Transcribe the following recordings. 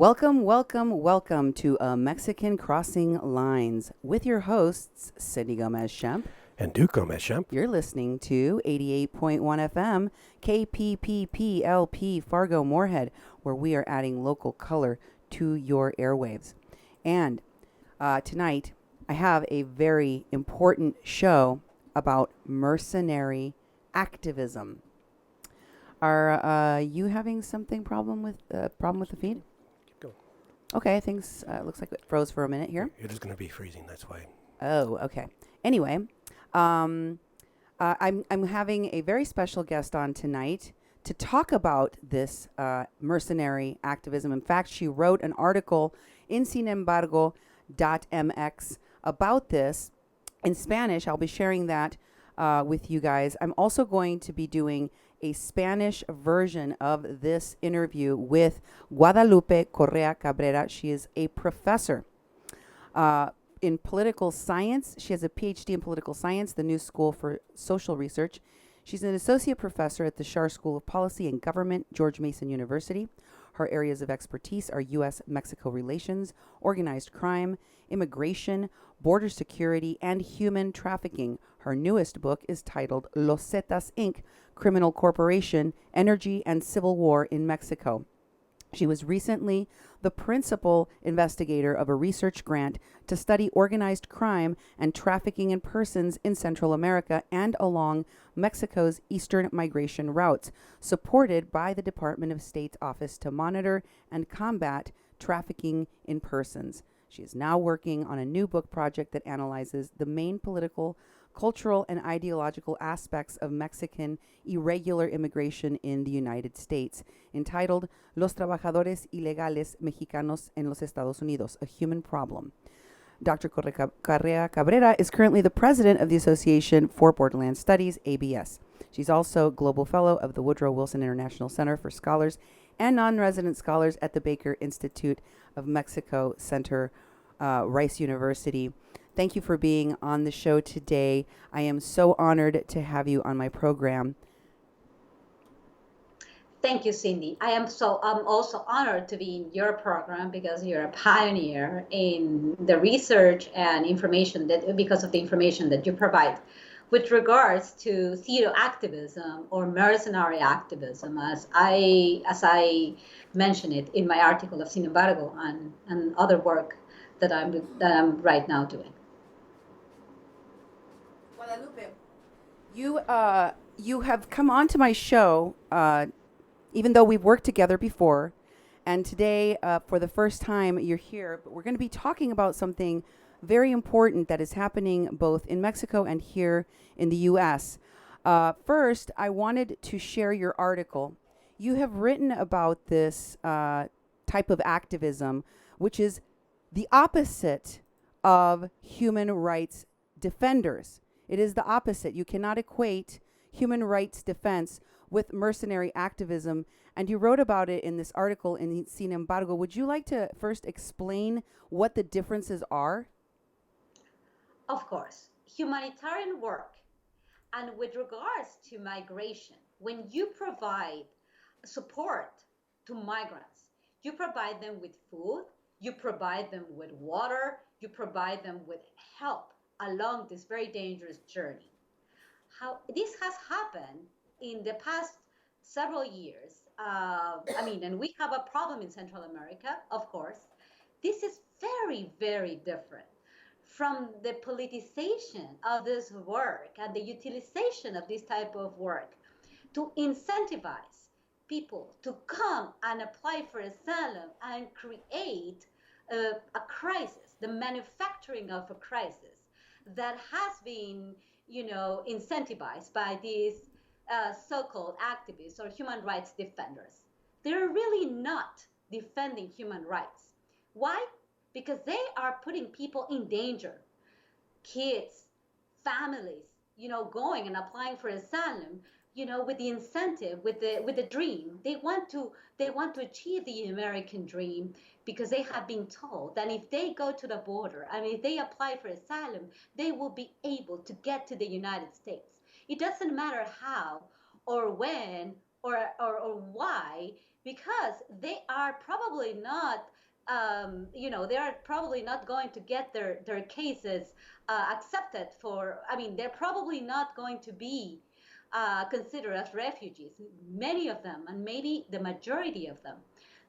Welcome, welcome, welcome to Mexican Crossing Lines with your hosts, Cindy Gomez-Schempp. And Duke Gomez-Schempp. You're listening to 88.1 FM, KPPPLP Fargo Moorhead, where we are adding local color to your airwaves. And tonight, I have a very important show about mercenary activism. Are you having problem with the feed? Go. Okay, things looks like it froze for a minute here. It is going to be freezing, that's why. Oh, okay. Anyway, I'm having a very special guest on tonight to talk about this mercenary activism. In fact, she wrote an article in sinembargo.mx about this in Spanish. I'll be sharing that with you guys. I'm also going to be doing a Spanish version of this interview with Guadalupe Correa-Cabrera. She is a professor in political science. She has a PhD in political science, the New School for Social Research. She's an associate professor at the Schar School of Policy and Government, George Mason University. Her areas of expertise are U.S.-Mexico relations, organized crime, immigration, border security, and human trafficking. Her newest book is titled Los Zetas Inc., Criminal Corporation, Energy and Civil War in Mexico. She was recently the principal investigator of a research grant to study organized crime and trafficking in persons in Central America and along Mexico's eastern migration routes, supported by the Department of State's Office to Monitor and Combat Trafficking in Persons. She is now working on a new book project that analyzes the main political, cultural, and ideological aspects of Mexican irregular immigration in the United States, entitled Los Trabajadores Ilegales Mexicanos en los Estados Unidos, A Human Problem. Dr. Correa-Cabrera is currently the president of the Association for Borderland Studies, ABS. She's also Global Fellow of the Woodrow Wilson International Center for Scholars and Non-Resident Scholars at the Baker Institute of Mexico Center, Rice University. Thank you for being on the show today. I am so honored to have you on my program. Thank you, Cindy. I'm also honored to be in your program because you're a pioneer in the research and information because of the information that you provide with regards to theater activism or mercenary activism, as I mentioned it in my article of Sin Embargo and other work that I'm right now doing. Guadalupe, you have come on to my show, even though we've worked together before, and today, for the first time, you're here. But we're going to be talking about something very important that is happening both in Mexico and here in the U.S. First, I wanted to share your article. You have written about this type of activism, which is the opposite of human rights defenders. It is the opposite. You cannot equate human rights defense with mercenary activism. And you wrote about it in this article in Sin Embargo. Would you like to first explain what the differences are? Of course. Humanitarian work. And with regards to migration, when you provide support to migrants, you provide them with food, you provide them with water, you provide them with help along this very dangerous journey. How this has happened in the past several years, and we have a problem in Central America, of course. This is very, very different from the politicization of this work and the utilization of this type of work to incentivize people to come and apply for asylum and create a crisis, the manufacturing of a crisis that has been, incentivized by these so-called activists or human rights defenders. They're really not defending human rights. Why? Because they are putting people in danger. Kids, families, going and applying for asylum, with the incentive, with the dream. They want to achieve the American dream because they have been told that if they go to the border and if they apply for asylum, they will be able to get to the United States. It doesn't matter how or when or why because they are probably not, they are probably not going to get their cases accepted for, they're probably not going to be considered as refugees, many of them, and maybe the majority of them.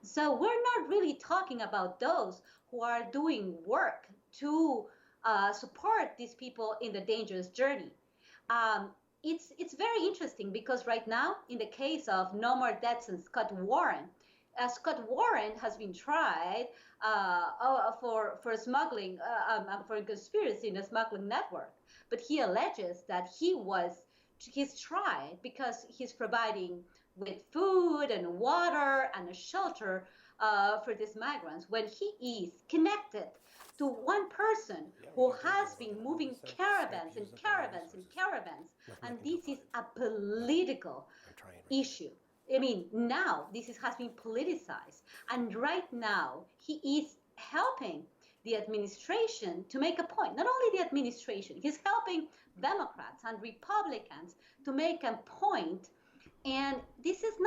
So we're not really talking about those who are doing work to support these people in the dangerous journey. Um, it's very interesting because right now, in the case of No More Deaths and Scott Warren has been tried for smuggling, for conspiracy in a smuggling network. But he alleges that he's tried because he's providing with food and water and a shelter for these migrants when he is connected to one person who has been moving caravans and caravans and caravans. And this is a political issue. Now has been politicized. And right now, he is helping the administration to make a point. Not only the administration, he's helping Democrats and Republicans to make a point. And this is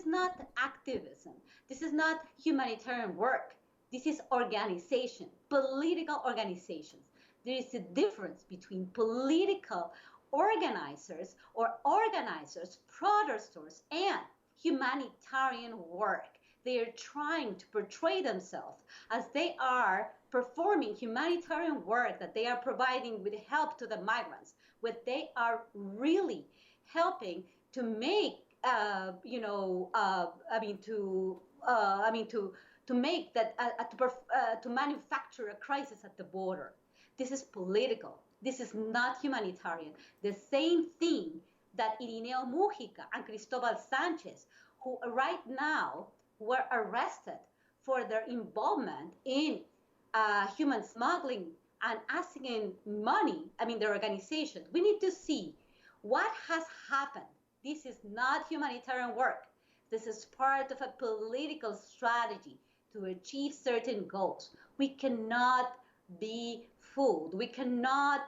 not activism. This is not humanitarian work. This is organization, political organizations. There is a difference between political organizers or organizers, protesters, and humanitarian work. They are trying to portray themselves as they are performing humanitarian work, that they are providing with help to the migrants, what they are really helping to make, to make that, to manufacture a crisis at the border. This is political. This is not humanitarian. The same thing that Irineo Mujica and Cristobal Sanchez, who right now were arrested for their involvement in human smuggling and asking money, their organization. We need to see what has happened. This is not humanitarian work. This is part of a political strategy to achieve certain goals. We cannot be fooled. We cannot,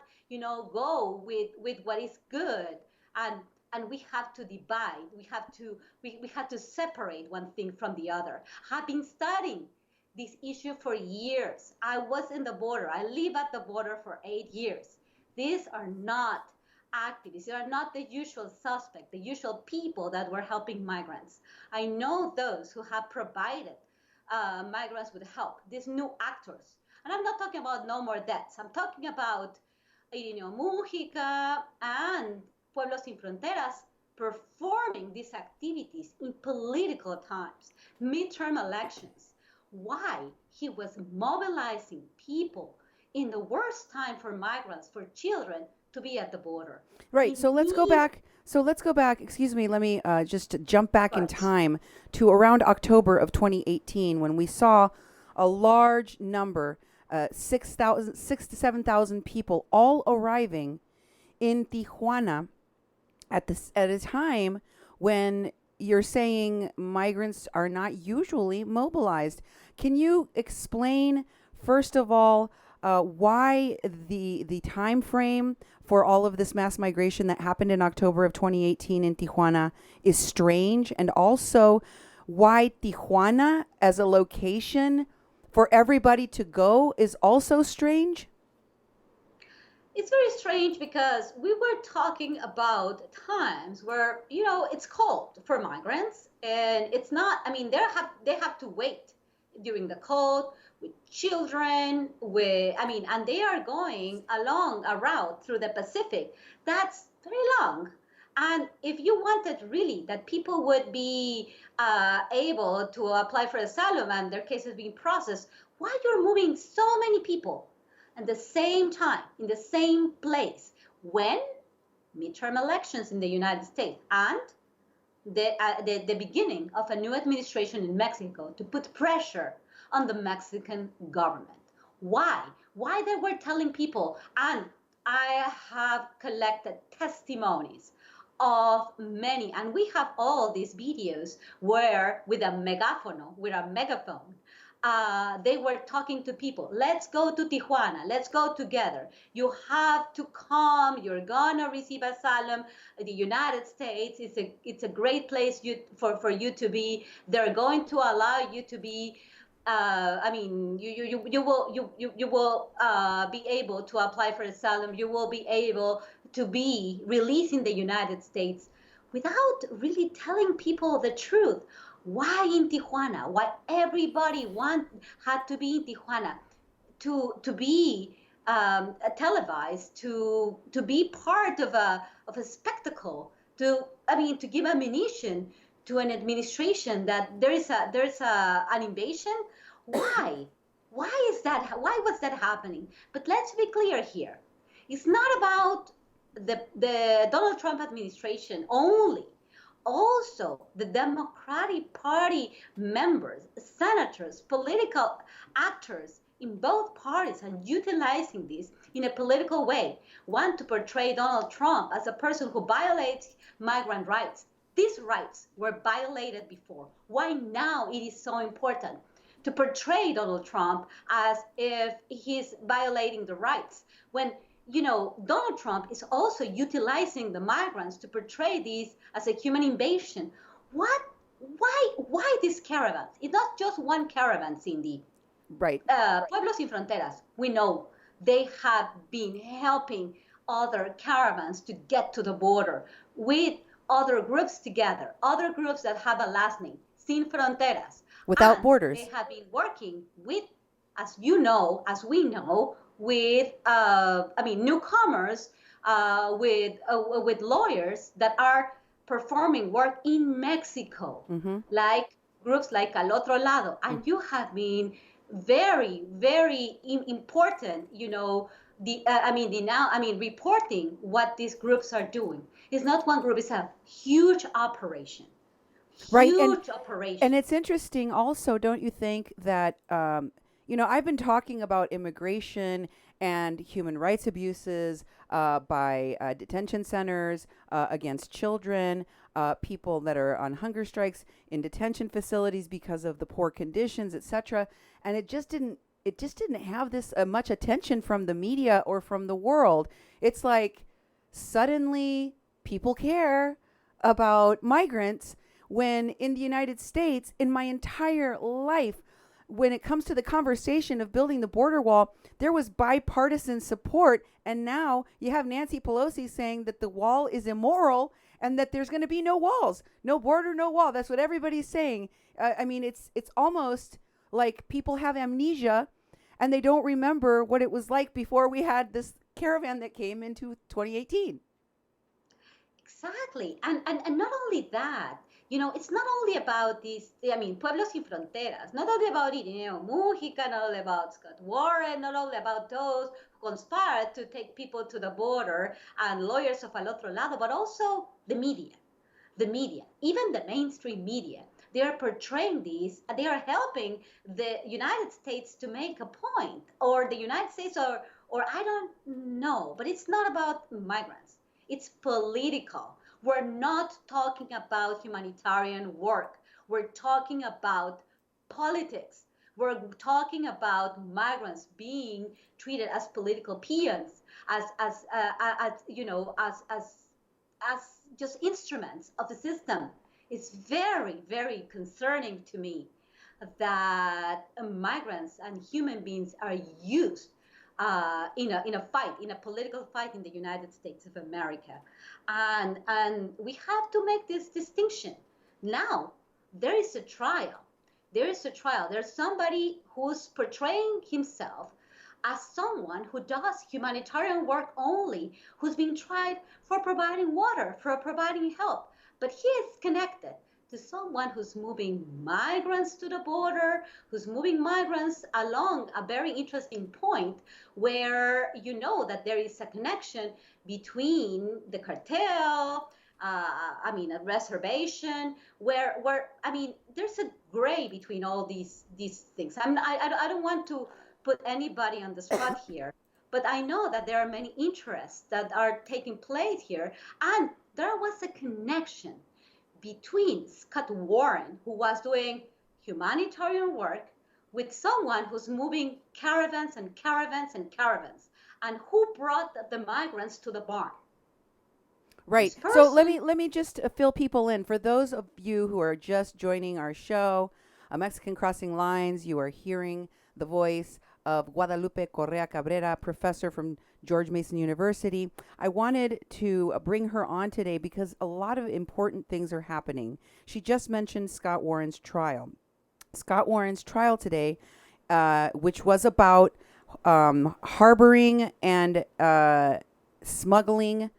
go with what is good, and we have to divide. We have to separate one thing from the other. I've been studying this issue for years. I was in the border. I live at the border for 8 years. These are not activists. They are not the usual suspect, the usual people that were helping migrants. I know those who have provided migrants with help, these new actors. And I'm not talking about No More Deaths. I'm talking about Irineo Mujica and Pueblos Sin Fronteras performing these activities in political times, midterm elections. Why? He was mobilizing people in the worst time for migrants, for children, to be at the border. Right. So let's go back. Excuse me. Let me just jump back in time to around October of 2018, when we saw a large number, 6 to 7,000 people all arriving in Tijuana at a time when you're saying migrants are not usually mobilized. Can you explain, first of all, why the time frame for all of this mass migration that happened in October of 2018 in Tijuana is strange, and also why Tijuana as a location for everybody to go is also strange? It's very strange because we were talking about times where, it's cold for migrants, and it's not, they have to wait during the cold with children, and they are going along a route through the Pacific that's very long. And if you wanted really that people would be able to apply for asylum and their cases being processed, why you're moving so many people at the same time, in the same place, when midterm elections in the United States and the beginning of a new administration in Mexico to put pressure on the Mexican government? Why? Why they were telling people, and I have collected testimonies of many, and we have all these videos where with a megaphone, they were talking to people. Let's go to Tijuana. Let's go together. You have to come. You're gonna receive asylum. The United States it's a great place for you to be. They're going to allow you to be. I mean, you will be able to apply for asylum. You will be able to be released in the United States without really telling people the truth. Why in Tijuana? Why everybody had to be in Tijuana to be televised, to be part of a spectacle, to give ammunition to an administration that there's an invasion. Why? Why is that? Why was that happening? But let's be clear here. It's not about the Donald Trump administration only. Also, the Democratic Party members, senators, political actors in both parties are utilizing this in a political way. One, to portray Donald Trump as a person who violates migrant rights. These rights were violated before. Why now it is so important to portray Donald Trump as if he's violating the rights when Donald Trump is also utilizing the migrants to portray this as a human invasion. Why these caravans? It's not just one caravan, Cindy. Right. Pueblos Sin Fronteras, we know they have been helping other caravans to get to the border with other groups together, other groups that have a last name, Sin Fronteras. Without borders. They have been working with, as we know, with newcomers, with lawyers that are performing work in Mexico, like groups like Al Otro Lado, and you have been very, very important. Reporting what these groups are doing. It's not one group; it's a huge operation. Right, huge operation. And it's interesting also, don't you think, that I've been talking about immigration and human rights abuses by detention centers against children, people that are on hunger strikes in detention facilities because of the poor conditions, etc. And it just didn't have this much attention from the media or from the world. It's like suddenly people care about migrants, when in the United States, in my entire life, when it comes to the conversation of building the border wall, there was bipartisan support. And now you have Nancy Pelosi saying that the wall is immoral and that there's going to be no walls, no border, no wall. That's what everybody's saying. It's almost like people have amnesia and they don't remember what it was like before we had this caravan that came into 2018. Exactly. And not only that, it's not only about these, Pueblos Sin Fronteras, not only about Irineo, Mujica, not only about Scott Warren, not only about those who conspired to take people to the border and lawyers of Al Otro Lado, but also the media, even the mainstream media. They are portraying these, they are helping the United States to make a point, or the United States, or I don't know, but it's not about migrants. It's political. We're not talking about humanitarian work. We're talking about politics. We're talking about migrants being treated as political peons, as just instruments of the system. It's very, very concerning to me that migrants and human beings are used in a political fight in the United States of America. And we have to make this distinction. Now, there is a trial. There's somebody who's portraying himself as someone who does humanitarian work only, who's being tried for providing water, for providing help. But he is connected to someone who's moving migrants to the border, who's moving migrants along a very interesting point where that there is a connection between the cartel, a reservation, where there's a gray between all these things. I don't want to put anybody on the spot here, but I know that there are many interests that are taking place here, and there was a connection between Scott Warren, who was doing humanitarian work, with someone who's moving caravans and caravans and caravans. And who brought the migrants to the barn? Right. This So person. let me just fill people in. For those of you who are just joining our show, Mexican Crossing Lines, you are hearing the voice of Guadalupe Correa-Cabrera, professor from George Mason University. I wanted to bring her on today because a lot of important things are happening. She just mentioned Scott Warren's trial. Scott Warren's trial today, which was about harboring and smuggling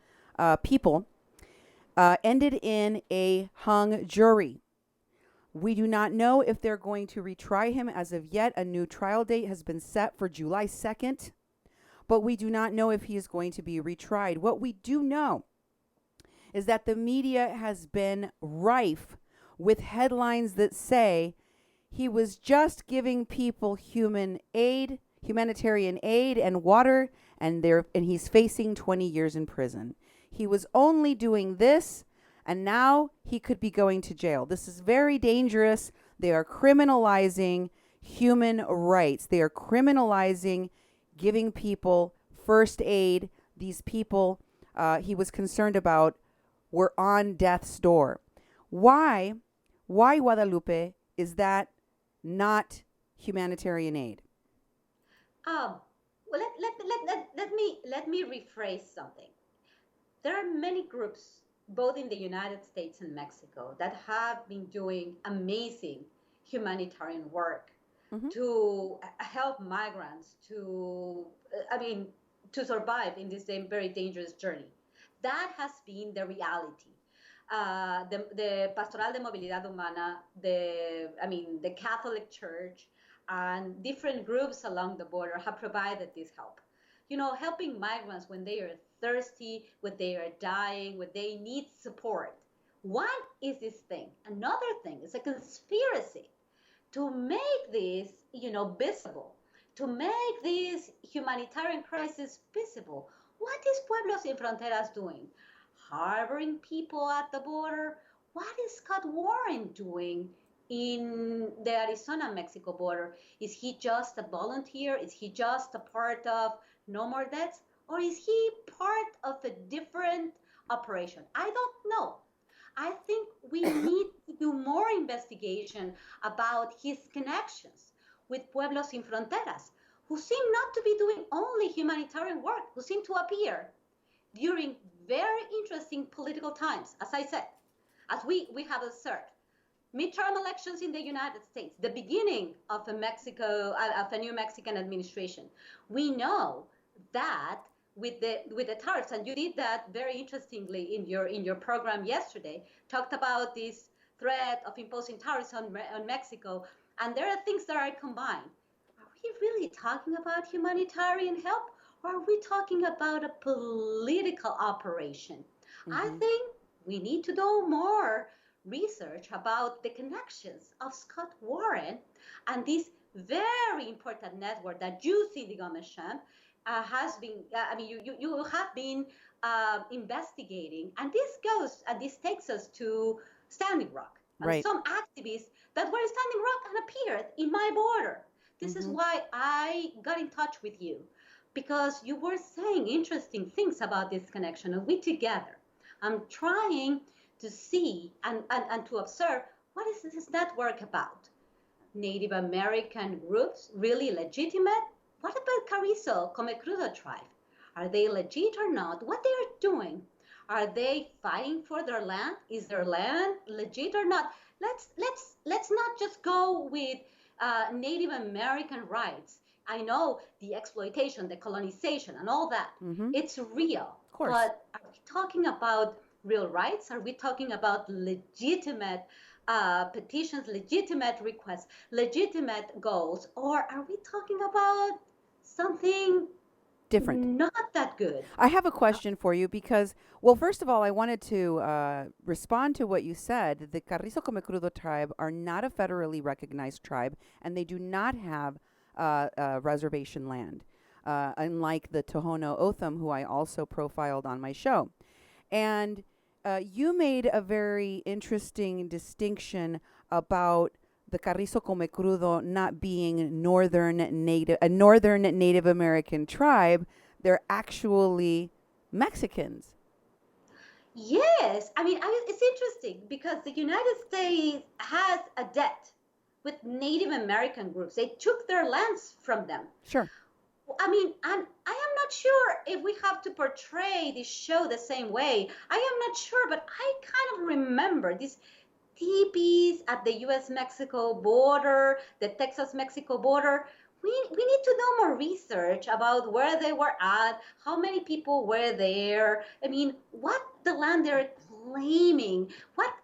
people, ended in a hung jury. We do not know if they're going to retry him as of yet. A new trial date has been set for July 2nd, but we do not know if he is going to be retried. What we do know is that the media has been rife with headlines that say he was just giving people humanitarian aid and water, and he's facing 20 years in prison. He was only doing this, and now he could be going to jail. This is very dangerous. They are criminalizing human rights. They are criminalizing giving people first aid. These people he was concerned about were on death's door. Why, Guadalupe, is that not humanitarian aid? Well, let me rephrase something. There are many groups, both in the United States and Mexico, that have been doing amazing humanitarian work to help migrants to survive in this very dangerous journey. That has been the reality. The Pastoral de Movilidad Humana, the Catholic Church, and different groups along the border have provided this help. Helping migrants when they are thirsty, when they are dying, when they need support. One is this thing. Another thing is a conspiracy to make this, visible, to make this humanitarian crisis visible. What is Pueblos Sin Fronteras doing? Harboring people at the border? What is Scott Warren doing in the Arizona-Mexico border? Is he just a volunteer? Is he just a part of No More Deaths? Or is he part of a different operation? I don't know. I think we need to do more investigation about his connections with Pueblos Sin Fronteras, who seem not to be doing only humanitarian work, who seem to appear during very interesting political times, as I said, as we have observed. Midterm elections in the United States, the beginning of a new Mexican administration. We know that with the tariffs, and you did that very interestingly in your program yesterday, talked about this threat of imposing tariffs on Mexico, and there are things that are combined. Are we really talking about humanitarian help, or are we talking about a political operation? I think we need to do more research about the connections of Scott Warren and this very important network that you, Cindy Gomez-Schempp, has been, you have been investigating. And this takes us to Standing Rock. Right. And some activists that were in Standing Rock and appeared in my border. This is why I got in touch with you, because you were saying interesting things about this connection, and we together. I'm trying to see and to observe what is this network about. Native American groups, really legitimate? What about Carrizo, Comecrudo tribe? Are they legit or not? What they are doing? Are they fighting for their land? Is their land legit or not? Let's not just go with Native American rights. I know the exploitation, the colonization, and all that. It's real. Of course. But are we talking about real rights? Are we talking about legitimate petitions, legitimate requests, legitimate goals? Or are we talking about something different, not that good? I have a question for you because, well, first of all, I wanted to respond to what you said. The Carrizo Comecrudo tribe are not a federally recognized tribe, and they do not have reservation land, unlike the Tohono O'odham, who I also profiled on my show. And you made a very interesting distinction about the Carrizo Come Crudo not being a northern Native American tribe, they're actually Mexicans. Yes, I mean, it's interesting because the United States has a debt with Native American groups. They took their lands from them. Sure. I mean, and I am not sure if we have to portray this show the same way. I am not sure, but I kind of remember these teepees at the U.S.-Mexico border, the Texas-Mexico border. We need to know more research about where they were at, how many people were there. I mean, what the land they're claiming, what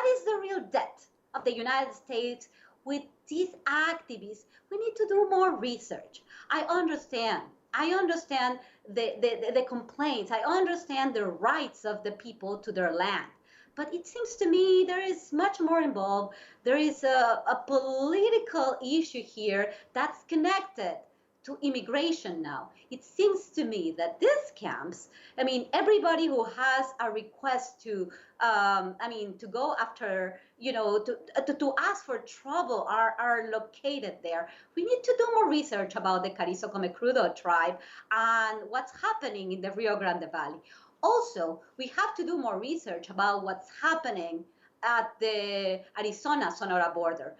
is the real debt of the United States with these activists? We need to do more research. I understand the complaints. I understand the rights of the people to their land. But it seems to me there is much more involved. There is a political issue here that's connected to immigration now. It seems to me that these camps, I mean, everybody who has a request to, to go after, to ask for trouble are located there. We need to do more research about the Carrizo Come Crudo tribe and what's happening in the Rio Grande Valley. Also, we have to do more research about what's happening at the Arizona-Sonora border.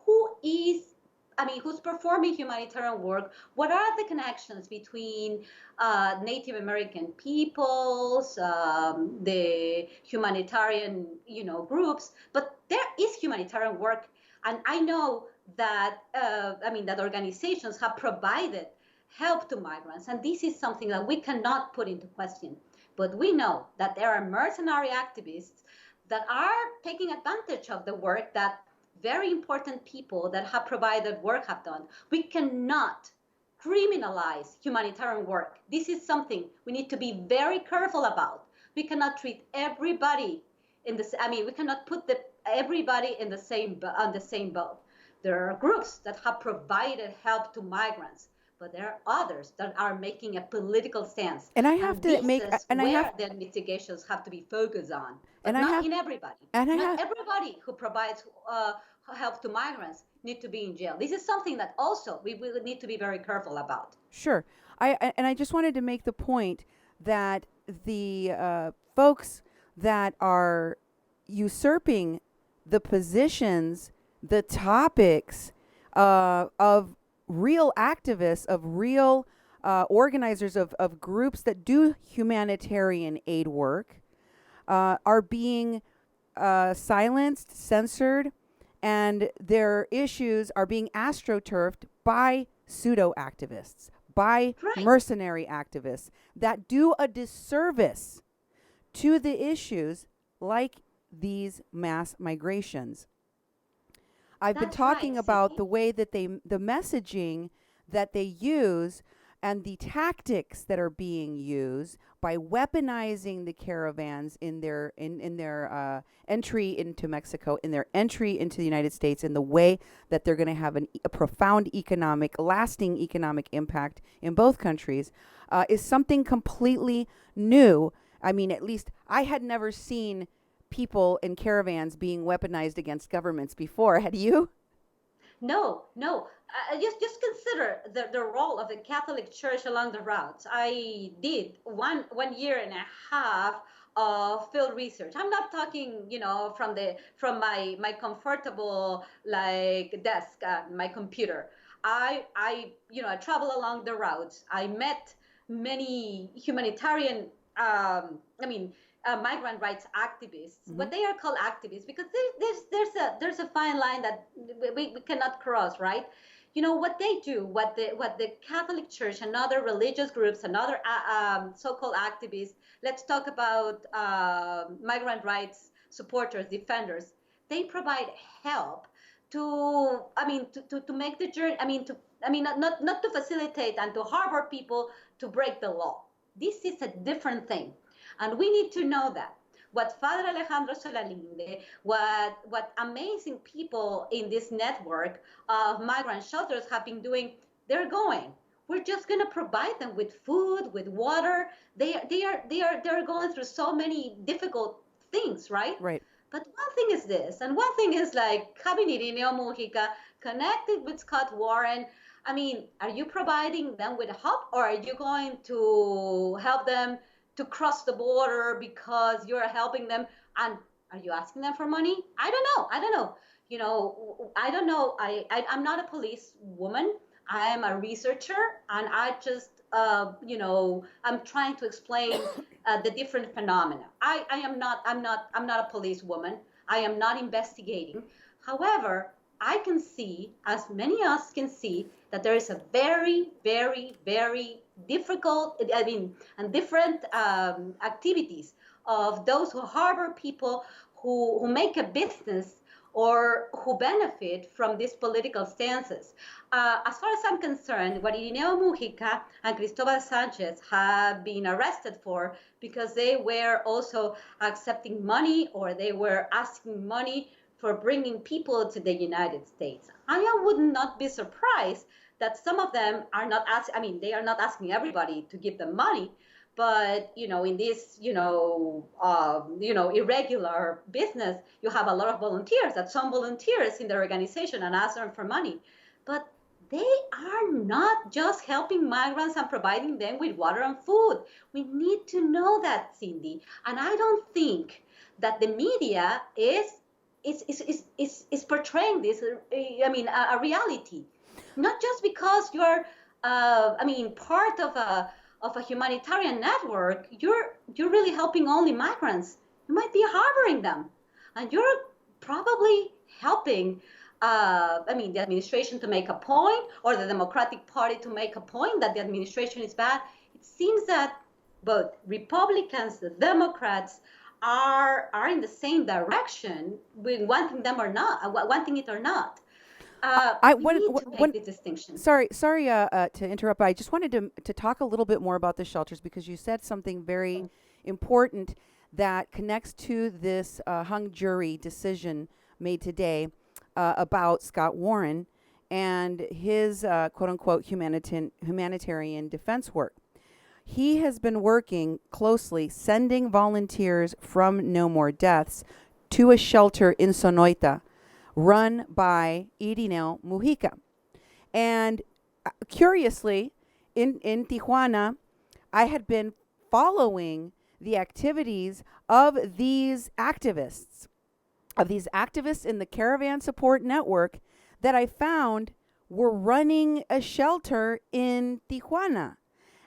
Who's performing humanitarian work? What are the connections between Native American peoples, the humanitarian, groups? But there is humanitarian work, and I know that that organizations have provided help to migrants, and this is something that we cannot put into question. But we know that there are mercenary activists that are taking advantage of the work that very important people that have provided work have done. We cannot criminalize humanitarian work. This is something we need to be very careful about. We cannot treat everybody we cannot put everybody on the same boat. There are groups that have provided help to migrants, but there are others that are making a political stance. And I have to make, and I have the mitigations have to be focused on, but and not in everybody. And not everybody who provides help to migrants need to be in jail. This is something that also we will need to be very careful about. Sure. I just wanted to make the point that the folks that are usurping the positions, the topics of real activists, of real organizers of groups that do humanitarian aid work are being silenced, censored, and their issues are being astroturfed by pseudo-activists, by mercenary activists that do a disservice to the issues like these mass migrations. I've been talking about the way that the messaging that they use and the tactics that are being used by weaponizing the caravans in their entry into Mexico, in their entry into the United States, in the way that they're going to have a profound lasting economic impact in both countries, is something completely new. I mean, at least I had never seen people in caravans being weaponized against governments before. Had you? No. Just consider the role of the Catholic Church along the routes. I did one year and a half of field research. I'm not talking, from my comfortable desk, my computer. I travel along the routes. I met many humanitarian, migrant rights activists, but they are called activists because there's a fine line that we cannot cross, right? What they do, what the Catholic Church and other religious groups and other so-called activists, let's talk about migrant rights supporters, defenders, they provide help to make the journey, not to facilitate and to harbor people to break the law. This is a different thing. And we need to know that. What Father Alejandro Solalinde, what amazing people in this network of migrant shelters have been doing, they're going. We're just going to provide them with food, with water. They're going through so many difficult things, right? Right. But one thing is this, and one thing is like having Irineo Mujica connected with Scott Warren. I mean, are you providing them with help, or are you going to help them to cross the border because you're helping them? And are you asking them for money? I don't know. I don't know. You know, I don't know. I'm not a police woman. I am a researcher, and I just, I'm trying to explain the different phenomena. I'm not a police woman. I am not investigating. However, I can see, as many of us can see, that there is a very, very, very difficult, and different activities of those who harbor people who make a business or who benefit from these political stances. As far as I'm concerned, what Irineo Mujica and Cristobal Sanchez have been arrested for because they were also accepting money or they were asking money for bringing people to the United States. I would not be surprised that some of them are not asking, they are not asking everybody to give them money, but in this irregular business, you have a lot of volunteers. That some volunteers in the organization and ask them for money, but they are not just helping migrants and providing them with water and food. We need to know that, Cindy. And I don't think that the media is portraying this. A reality, not just because you're part of a humanitarian network, you're really helping only migrants. You might be harboring them, and you're probably helping the administration to make a point, or the Democratic Party to make a point that the administration is bad. It seems that both Republicans, the Democrats, are in the same direction, with wanting them or not, wanting it or not. We need to make the distinction. Sorry to interrupt, but I just wanted to talk a little bit more about the shelters, because you said something very important that connects to this hung jury decision made today about Scott Warren and his quote-unquote humanitarian defense work. He has been working closely, sending volunteers from No More Deaths to a shelter in Sonoita, run by Irineo Mujica. And curiously, in Tijuana, I had been following the activities of these activists in the Caravan Support Network that I found were running a shelter in Tijuana.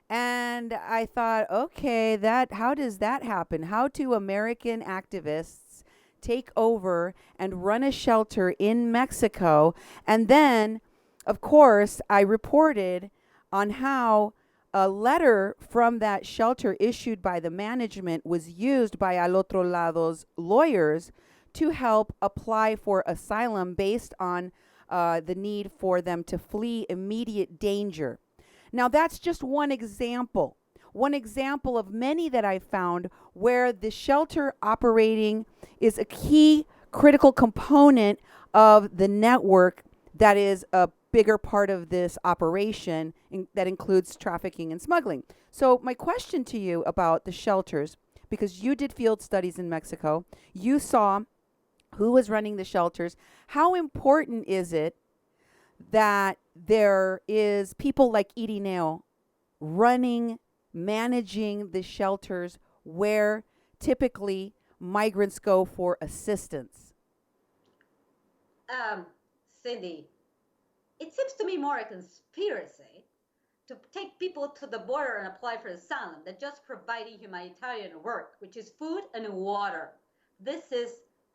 And I thought, okay, how does that happen? How do American activists take over and run a shelter in Mexico? And then, of course, I reported on how a letter from that shelter issued by the management was used by Al Otro Lado's lawyers to help apply for asylum based on the need for them to flee immediate danger. Now, that's just one example of many that I found where the shelter operating is a key critical component of the network that is a bigger part of this operation that includes trafficking and smuggling. So my question to you about the shelters, because you did field studies in Mexico, you saw who was running the shelters. How important is it that there is people like Irineo managing the shelters where typically migrants go for assistance? Cindy, it seems to me more a conspiracy to take people to the border and apply for asylum than just providing humanitarian work, which is food and water. This is,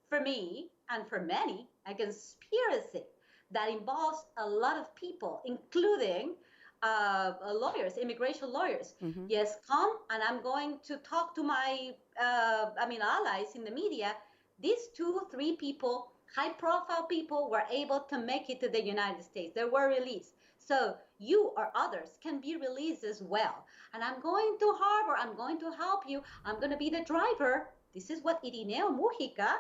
for me and for many, a conspiracy that involves a lot of people, including lawyers, immigration lawyers. Mm-hmm. Yes, come, and I'm going to talk to my allies in the media. These 2-3 people, high-profile people, were able to make it to the United States. They were released. So you or others can be released as well. And I'm going to harbor. I'm going to help you. I'm going to be the driver. This is what Irineo Mujica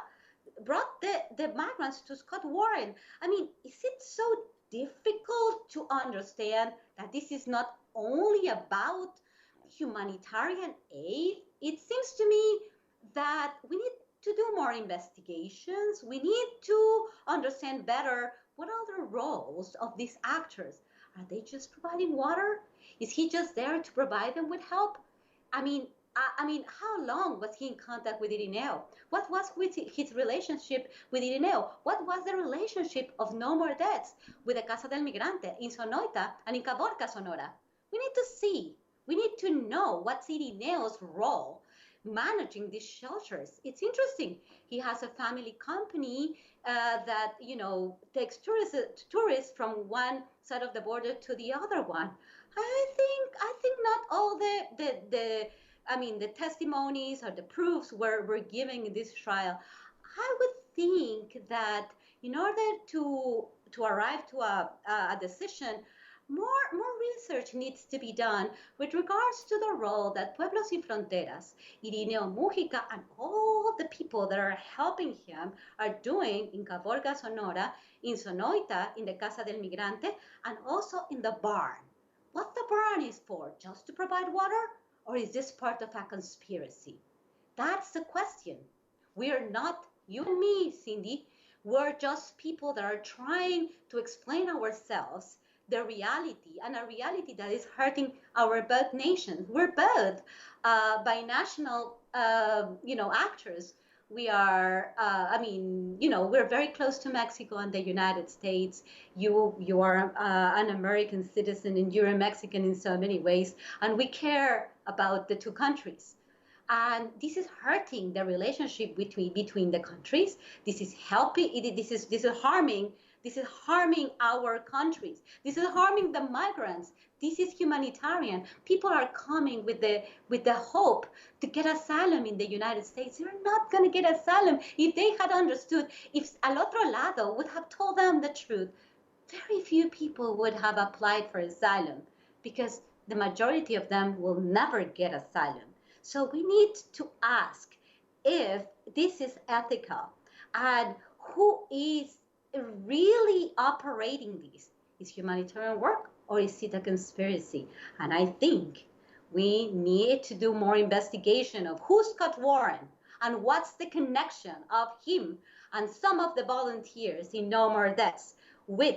brought the migrants to Scott Warren. I mean, is it so difficult to understand that this is not only about humanitarian aid? It seems to me that we need to do more investigations. We need to understand better what are the roles of these actors. Are they just providing water? Is he just there to provide them with help? I mean, how long was he in contact with Irineo? What was with his relationship with Irineo? What was the relationship of No More Deaths with the Casa del Migrante in Sonoita and in Caborca, Sonora? We need to see. We need to know what's Irineo's role managing these shelters. It's interesting. He has a family company that takes tourists from one side of the border to the other one. I think not all the testimonies or the proofs were given in this trial. I would think that in order to arrive to a decision, more research needs to be done with regards to the role that Pueblos Sin Fronteras, Irineo Mujica, and all the people that are helping him are doing in Caborca, Sonora, in Sonoita, in the Casa del Migrante, and also in the barn. What the barn is for, just to provide water? Or is this part of a conspiracy? That's the question. We're not, you and me, Cindy, we're just people that are trying to explain ourselves the reality, and a reality that is hurting our both nations. We're both binational, actors. We are, we're very close to Mexico and the United States. You are an American citizen and you're a Mexican in so many ways, and we care about the two countries. And this is hurting the relationship between the countries. This is helping. This is harming. This is harming our countries. This is harming the migrants. This is humanitarian. People are coming with the hope to get asylum in the United States. They're not going to get asylum. If they had understood, if Al Otro Lado would have told them the truth, very few people would have applied for asylum, because the majority of them will never get asylum. So we need to ask if this is ethical, and who is really operating this. Is humanitarian work, or is it a conspiracy? And I think we need to do more investigation of who Scott Warren and what's the connection of him and some of the volunteers in No More Deaths with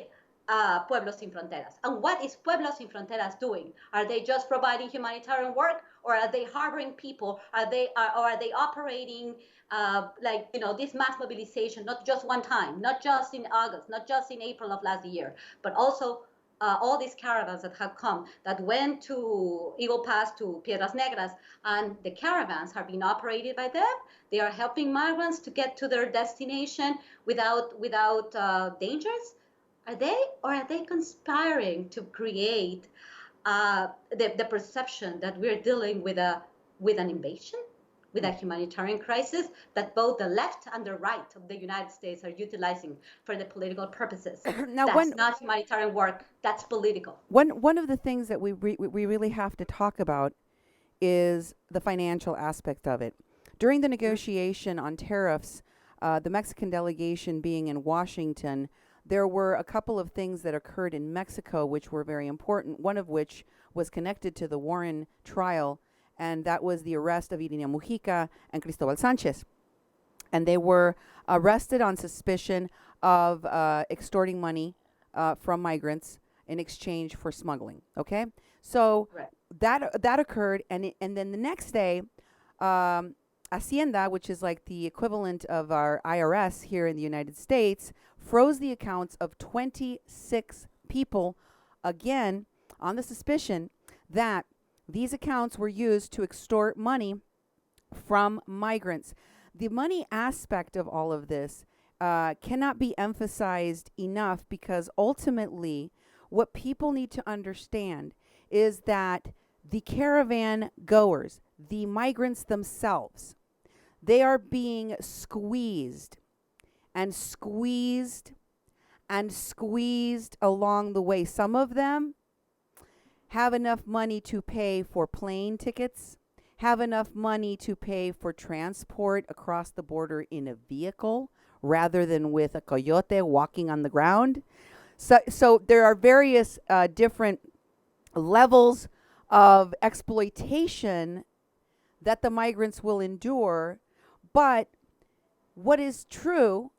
Pueblos Sin Fronteras. And what is Pueblos Sin Fronteras doing? Are they just providing humanitarian work, or are they harboring people? Are they operating this mass mobilization, not just one time, not just in August, not just in April of last year, but also all these caravans that have come, that went to Eagle Pass, to Piedras Negras, and the caravans are being operated by them. They are helping migrants to get to their destination without dangers. Are they conspiring to create the perception that we're dealing with an invasion, with a humanitarian crisis that both the left and the right of the United States are utilizing for the political purposes? Now, that's not humanitarian work. That's political. One of the things that we really have to talk about is the financial aspect of it. During the negotiation on tariffs, the Mexican delegation being in Washington, there were a couple of things that occurred in Mexico which were very important, one of which was connected to the Warren trial, and that was the arrest of Irineo Mujica and Cristobal Sanchez. And they were arrested on suspicion of extorting money from migrants in exchange for smuggling. Okay? So Right. that occurred, and then the next day, Hacienda, which is like the equivalent of our IRS here in the United States, froze the accounts of 26 people, again, on the suspicion that these accounts were used to extort money from migrants. The money aspect of all of this cannot be emphasized enough, because ultimately what people need to understand is that the caravan goers, the migrants themselves, they are being squeezed and squeezed and squeezed along the way. Some of them have enough money to pay for plane tickets, have enough money to pay for transport across the border in a vehicle rather than with a coyote walking on the ground. So there are various different levels of exploitation that the migrants will endure, but what is true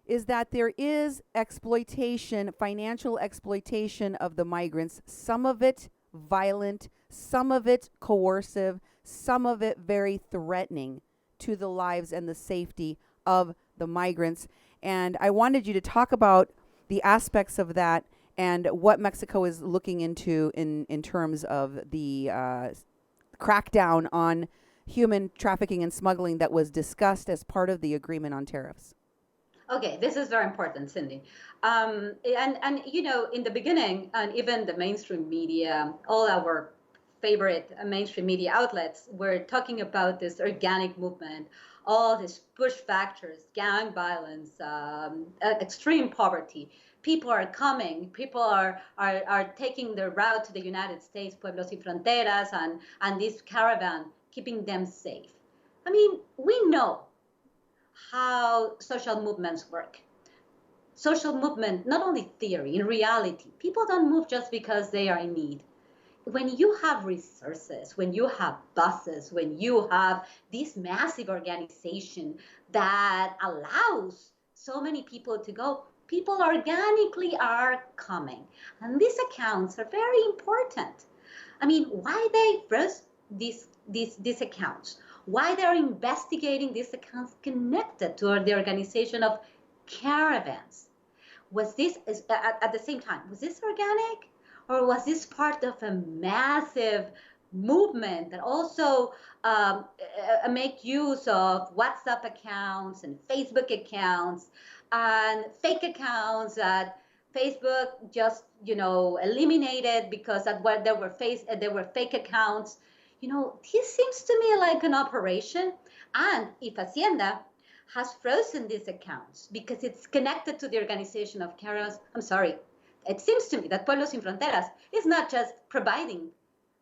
is that there is exploitation, financial exploitation of the migrants, some of it violent, some of it coercive, some of it very threatening to the lives and the safety of the migrants. And I wanted you to talk about the aspects of that and what Mexico is looking into in terms of the crackdown on human trafficking and smuggling that was discussed as part of the agreement on tariffs. Okay, this is very important, Cindy. And you know, in the beginning, and even the mainstream media, all our favorite mainstream media outlets were talking about this organic movement, all these push factors, gang violence, extreme poverty. People are coming. People are taking their route to the United States, Pueblos Sin Fronteras, and this caravan, keeping them safe. I mean, we know how social movements work. Social movement, not only theory, in reality, people don't move just because they are in need. When you have resources, when you have buses, when you have this massive organization that allows so many people to go, people organically are coming. And these accounts are very important. I mean, why they froze these accounts? Why they're investigating these accounts connected to the organization of caravans? Was this, at the same time, was this organic? Or was this part of a massive movement that also make use of WhatsApp accounts and Facebook accounts and fake accounts that Facebook just, you know, eliminated because that where there were fake accounts? You know, this seems to me like an operation. And if Hacienda has frozen these accounts because it's connected to the organization of caravans, I'm sorry, it seems to me that Pueblos Sin Fronteras is not just providing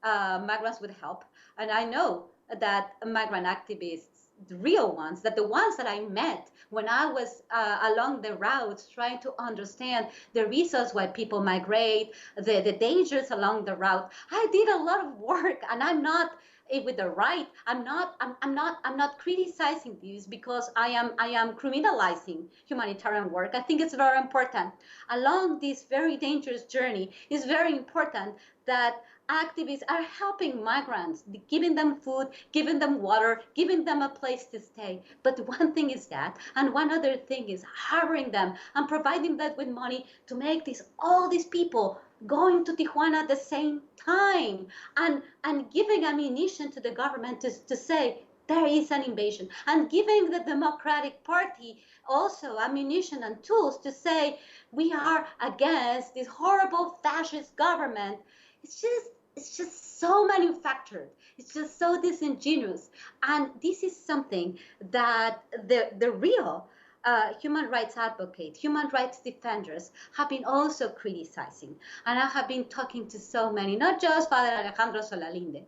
migrants with help. And I know that migrant activists, the real ones, that the ones that I met when I was along the routes trying to understand the reasons why people migrate, the dangers along the route, I did a lot of work, and I'm not with the right. I'm not criticizing this because I am criminalizing humanitarian work. I think it's very important. Along this very dangerous journey, it's very important that activists are helping migrants, giving them food, giving them water, giving them a place to stay. But one thing is that, and one other thing is harboring them and providing them with money to make all these people going to Tijuana at the same time, and giving ammunition to the government to say there is an invasion, and giving the Democratic Party also ammunition and tools to say we are against this horrible fascist government. It's just so manufactured. It's just so disingenuous. And this is something that the real human rights advocates, human rights defenders have been also criticizing. And I have been talking to so many, not just Father Alejandro Solalinde,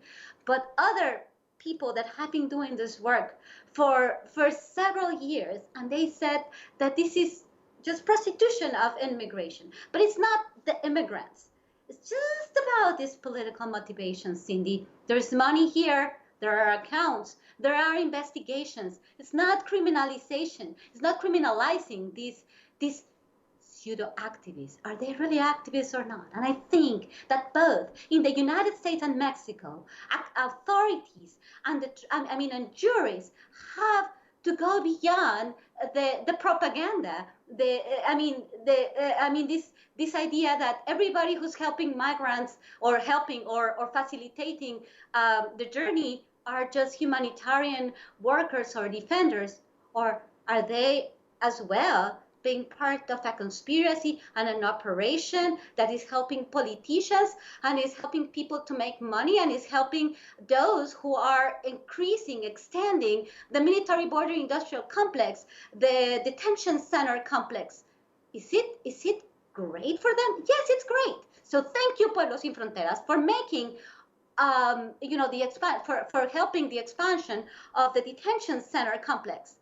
but other people that have been doing this work for several years. And they said that this is just prostitution of immigration. But it's not the immigrants. It's just about this political motivation, Cindy. There's money here. There are accounts. There are investigations. It's not criminalization. It's not criminalizing these pseudo-activists. Are they really activists or not? And I think that both in the United States and Mexico, authorities and and juries have to go beyond the propaganda. This idea that everybody who's helping migrants or helping or facilitating the journey are just humanitarian workers or defenders, or are they as well being part of a conspiracy and an operation that is helping politicians and is helping people to make money and is helping those who are extending the military border industrial complex, the detention center complex? Is it great for them? Yes, it's great. So thank you, Pueblos Sin Fronteras, for making for helping the expansion of the detention center complex.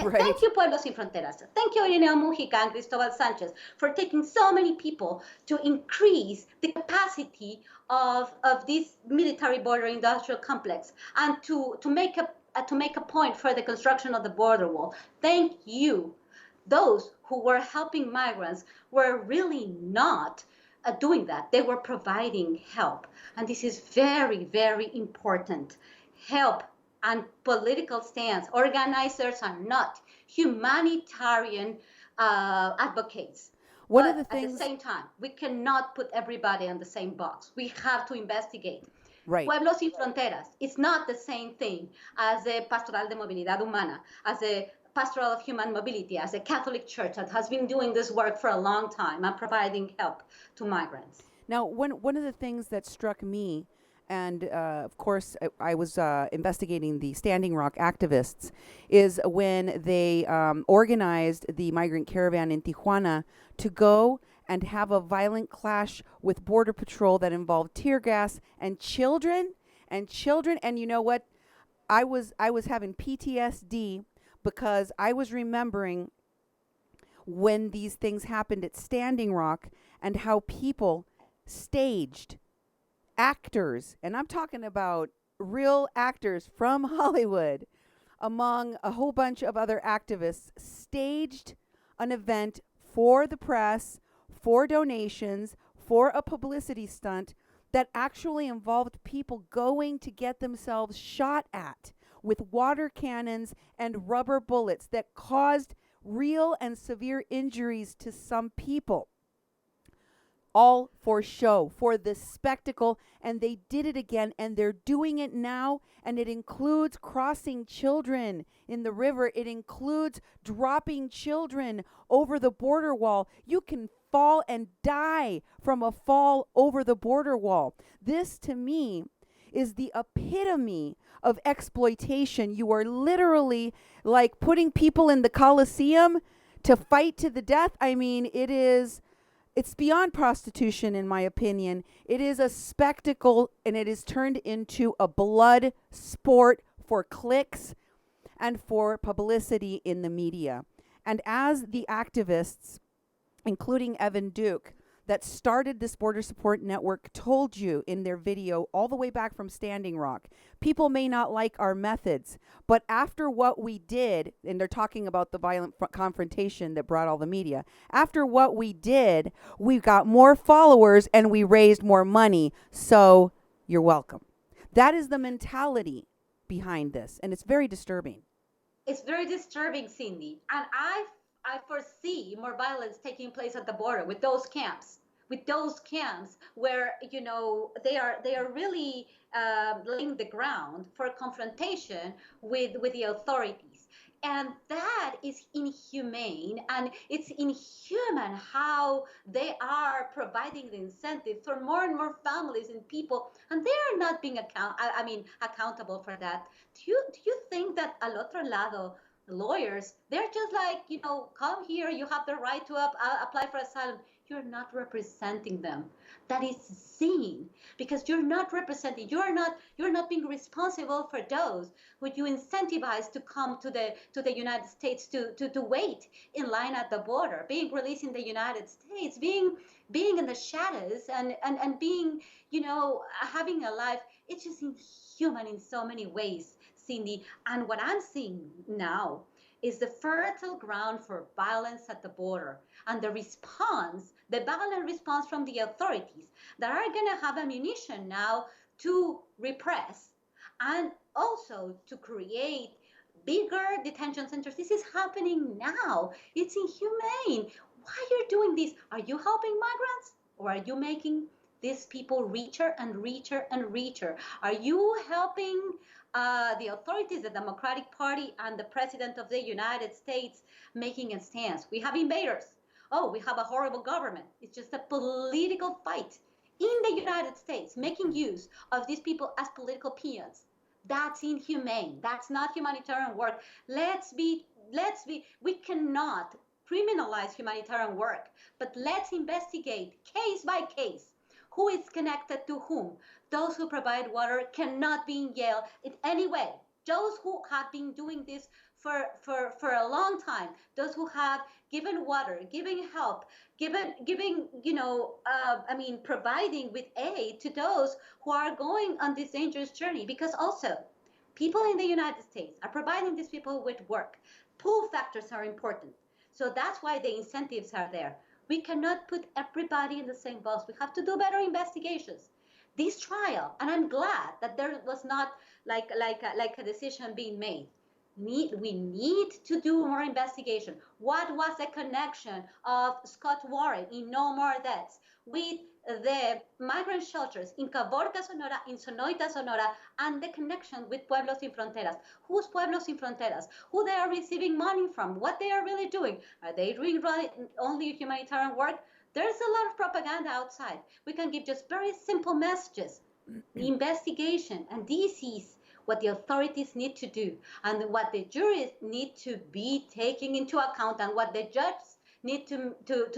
Right. Thank you, Pueblos Sin Fronteras. Thank you, Irineo, Mujica, and Cristobal Sanchez, for taking so many people to increase the capacity of this military border industrial complex and to make to make a point for the construction of the border wall. Thank you. Those who were helping migrants were really not doing that. They were providing help. And this is very, very important. Help and political stance. Organizers are not humanitarian advocates. One But of the at the things, same time, we cannot put everybody in the same box. We have to investigate. right? Pueblos Sin Fronteras is not the same thing as a Pastoral de Movilidad Humana, as a Pastoral of Human Mobility, as a Catholic church that has been doing this work for a long time and providing help to migrants. Now, one of the things that struck me, and of course, I was investigating the Standing Rock activists, is when they organized the migrant caravan in Tijuana to go and have a violent clash with Border Patrol that involved tear gas and children. And you know what? I was having PTSD because I was remembering when these things happened at Standing Rock and how people staged actors, and I'm talking about real actors from Hollywood, among a whole bunch of other activists, staged an event for the press, for donations, for a publicity stunt that actually involved people going to get themselves shot at with water cannons and rubber bullets that caused real and severe injuries to some people. All for show, for the spectacle, and they did it again, and they're doing it now, and it includes crossing children in the river. It includes dropping children over the border wall. You can fall and die from a fall over the border wall. This, to me, is the epitome of exploitation. You are literally like putting people in the Colosseum to fight to the death. I mean, it's beyond prostitution, in my opinion. It is a spectacle, and it is turned into a blood sport for clicks and for publicity in the media. And as the activists, including Evan Duke, that started this border support network told you in their video all the way back from Standing Rock, people may not like our methods, but after what we did, and they're talking about the violent confrontation that brought all the media, after what we did, we got more followers and we raised more money, so you're welcome. That is the mentality behind this, and it's very disturbing. It's very disturbing, Cindy, and I foresee more violence taking place at the border with those camps where they are really laying the ground for confrontation with the authorities, and that is inhumane, and it's inhuman how they are providing the incentive for more and more families and people, and they are not being accountable for that. Do you think that al otro lado, lawyers, they're just like, come here, you have the right to apply for asylum? You're not representing them. That is sin, because you're not representing, you're not being responsible for those who you incentivize to come to the United States to wait in line at the border, being released in the United States, being in the shadows and being, having a life. It's just inhuman in so many ways, Cindy. And what I'm seeing now is the fertile ground for violence at the border, and the violent response from the authorities that are going to have ammunition now to repress and also to create bigger detention centers. This is happening now. It's inhumane. Why are you doing this? Are you helping migrants, or are you making these people richer and richer and richer? Are you helping the authorities, the Democratic Party, and the President of the United States making a stance? We have invaders. Oh, we have a horrible government. It's just a political fight in the United States, making use of these people as political peons. That's inhumane. That's not humanitarian work. We cannot criminalize humanitarian work, but let's investigate case by case who is connected to whom. Those who provide water cannot be in jail in any way. Those who have been doing this for a long time, those who have given water, giving help, providing with aid to those who are going on this dangerous journey. Because also, People in the United States are providing these people with work. Pull factors are important. So that's why the incentives are there. We cannot put everybody in the same box. We have to do better investigations. This trial, and I'm glad that there was not like a decision being made. We need to do more investigation. What was the connection of Scott Warren in No More Deaths with the migrant shelters in Caborca, Sonora, in Sonoita, Sonora, and the connection with Pueblos Sin Fronteras? Who's Pueblos Sin Fronteras? Who they are receiving money from? What they are really doing? Are they doing only humanitarian work? There's a lot of propaganda outside. We can give just very simple messages. Investigation, and this is what the authorities need to do, and what the juries need to be taking into account, and what the judges need to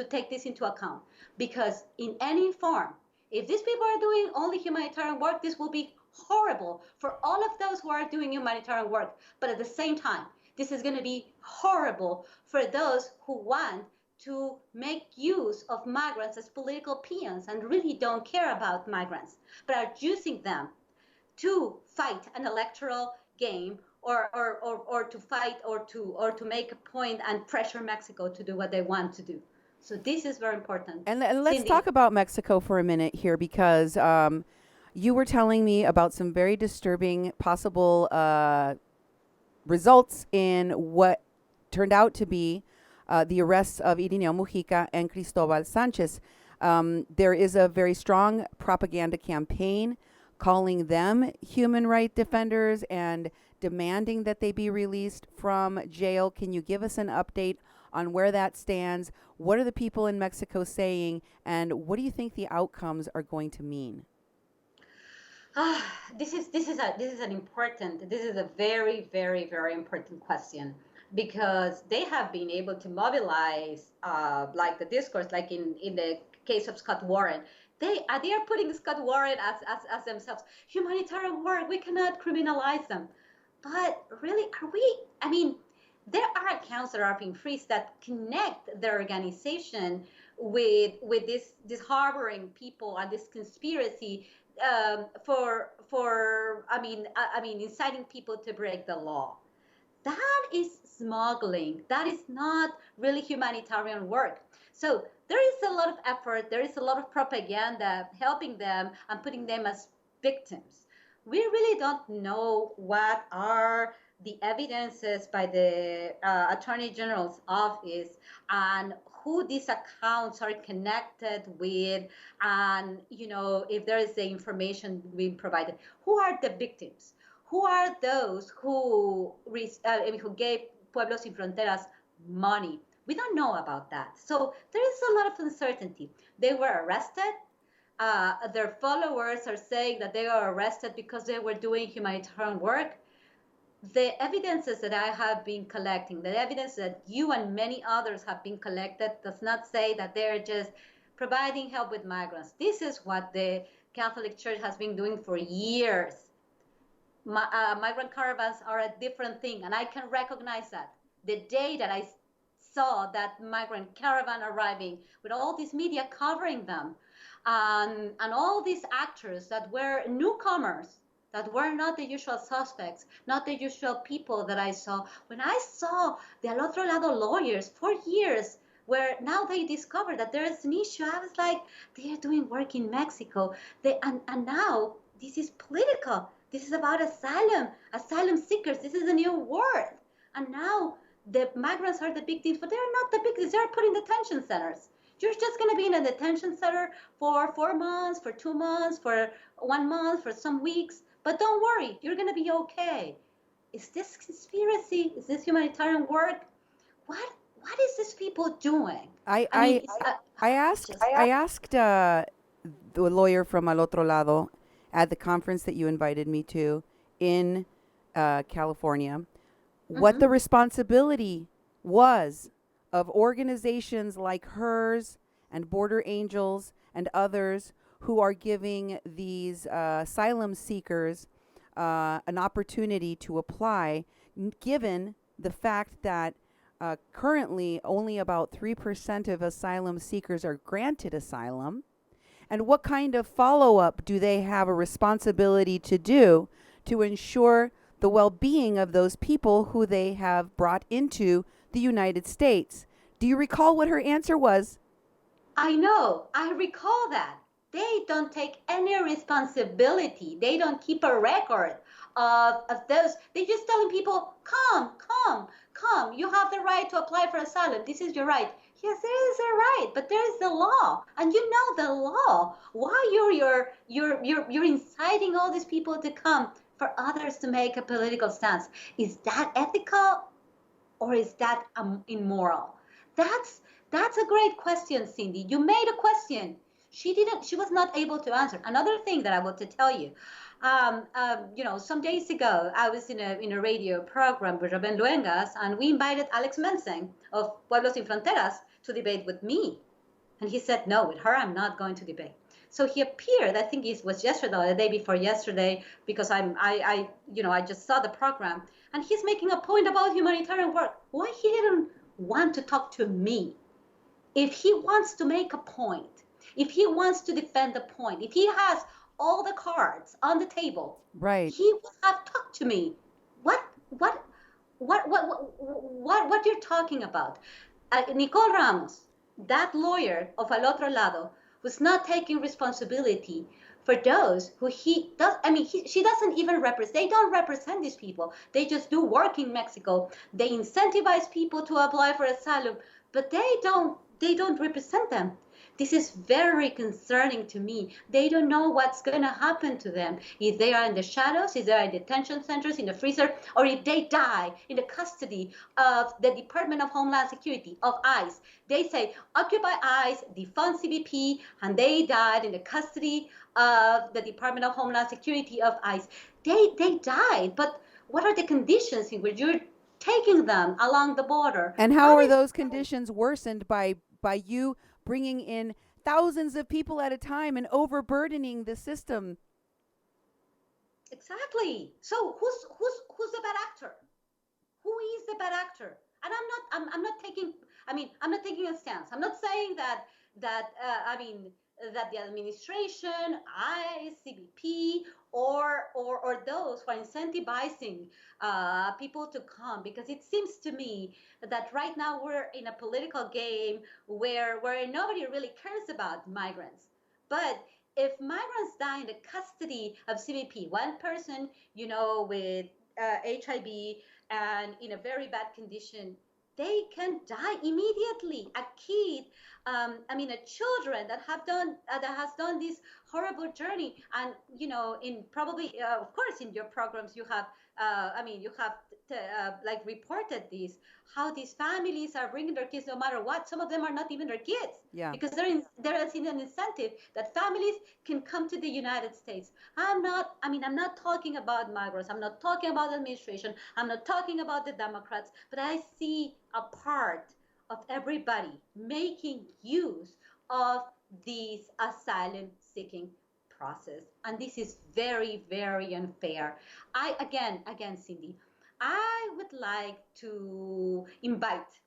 take this into account. Because in any form, if these people are doing only humanitarian work, this will be horrible for all of those who are doing humanitarian work. But at the same time, this is going to be horrible for those who want to make use of migrants as political peons and really don't care about migrants, but are using them to fight an electoral game, or to fight, or to make a point and pressure Mexico to do what they want to do. So this is very important. And let's Cindy, talk about Mexico for a minute here, because you were telling me about some very disturbing possible results in what turned out to be the arrests of Irineo Mujica and Cristobal Sanchez. There is a very strong propaganda campaign calling them human rights defenders and demanding that they be released from jail. Can you give us an update on where that stands? What are the people in Mexico saying, and what do you think the outcomes are going to mean? This is a very, very, very important question, because they have been able to mobilize like the discourse, like in the case of Scott Warren. They are putting Scott Warren as themselves. Humanitarian work, we cannot criminalize them. But really, are we? I mean, there are accounts that are being freezed that connect their organization with this harboring people and this conspiracy for inciting people to break the law. That is smuggling. That is not really humanitarian work. So there is a lot of effort. There is a lot of propaganda helping them and putting them as victims. We really don't know what are the evidences by the Attorney General's office and who these accounts are connected with, and if there is the information being provided. Who are the victims? Who are those who gave Pueblos Sin Fronteras money? We don't know about that. So there is a lot of uncertainty. They were arrested. Their followers are saying that they were arrested because they were doing humanitarian work. The evidences that I have been collecting, the evidence that you and many others have been collected, does not say that they're just providing help with migrants. This is what the Catholic Church has been doing for years. Migrant caravans are a different thing, and I can recognize that. The day that I saw that migrant caravan arriving with all this media covering them, and all these actors that were newcomers, that were not the usual suspects, not the usual people that I saw. When I saw the Al Otro Lado lawyers for years, where now they discovered that there is an issue, I was like, they are doing work in Mexico. And now this is political. This is about asylum seekers. This is a new world. And now the migrants are the victims, but they're not the victims. They're put in detention centers. You're just going to be in a detention center for 4 months, for 2 months, for 1 month, for some weeks. But don't worry, you're going to be okay. Is this conspiracy? Is this humanitarian work? What is these people doing? I asked the lawyer from Al Otro Lado at the conference that you invited me to in California what the responsibility was of organizations like hers and Border Angels and others who are giving these asylum seekers an opportunity to apply, given the fact that currently only about 3% of asylum seekers are granted asylum. And what kind of follow-up do they have a responsibility to do to ensure the well-being of those people who they have brought into the United States. Do you recall what her answer was? I know. I recall that. They don't take any responsibility. They don't keep a record of those. They're just telling people, come, come, come. You have the right to apply for asylum. This is your right. Yes, there is a right, but there is the law, and you know the law. Why you're inciting all these people to come for others to make a political stance? Is that ethical, or is that immoral? That's a great question, Cindy. You made a question. She was not able to answer. Another thing that I want to tell you, some days ago, I was in a radio program with Rubén Luengas, and we invited Alex Mensing of Pueblos Sin Fronteras to debate with me. And he said, no, with her, I'm not going to debate. So he appeared, I think it was yesterday or the day before yesterday, because I just saw the program, and he's making a point about humanitarian work. Why he didn't want to talk to me? If he wants to make a point, if he wants to defend the point, if he has all the cards on the table, right, he would have talked to me. What you're talking about? Nicole Ramos, that lawyer of Al Otro Lado, was not taking responsibility for those who she doesn't even represent. They don't represent these people. They just do work in Mexico. They incentivize people to apply for asylum, but they don't represent them. This is very concerning to me. They don't know what's going to happen to them if they are in the shadows, if they are in detention centers, in the freezer, or if they die in the custody of the Department of Homeland Security, of ICE. They say, occupy ICE, defund CBP, and they died in the custody of the Department of Homeland Security of ICE. They died, but what are the conditions in which you're taking them along the border? And how are those conditions worsened by you bringing in thousands of people at a time and overburdening the system? Exactly. So who's the bad actor? Who is the bad actor? And I'm not taking a stance. I'm not saying that the administration, ICE, CBP, or those who are incentivizing people to come, because it seems to me that right now we're in a political game where nobody really cares about migrants. But if migrants die in the custody of CBP, one person, with HIV and in a very bad condition, they can die immediately. A kid, children that has done this horrible journey, and in probably, of course, in your programs you have, reported this, how these families are bringing their kids no matter what. Some of them are not even their kids, because there is an incentive that families can come to the United States. I'm not talking about migrants. I'm not talking about the administration. I'm not talking about the Democrats, but I see a part of everybody making use of this asylum seeking process, and this is very, very unfair. Again, Cindy, I would like to invite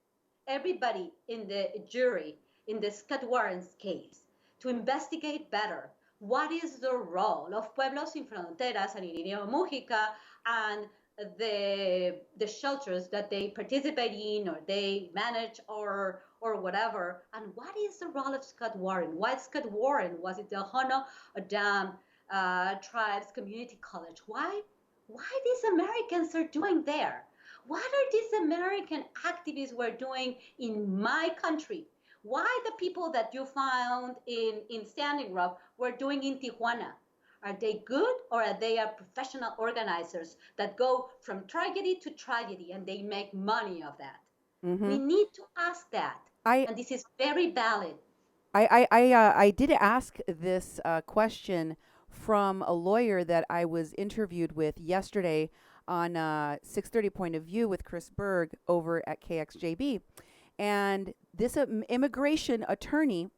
everybody in the jury in the Scott Warren's case to investigate better what is the role of Pueblos Sin Fronteras and Irineo Mujica and the shelters that they participate in or they manage or whatever, and what is the role of Scott Warren? Why Scott Warren? Was it the Hono Dam Tribes Community College? Why these Americans are doing there? What are these American activists were doing in my country? Why the people that you found in Standing Rock were doing in Tijuana? Are they good, or are they professional organizers that go from tragedy to tragedy and they make money of that? Mm-hmm. We need to ask that, and this is very valid. I did ask this question from a lawyer that I was interviewed with yesterday on 630 Point of View with Chris Berg over at KXJB. And this immigration attorney,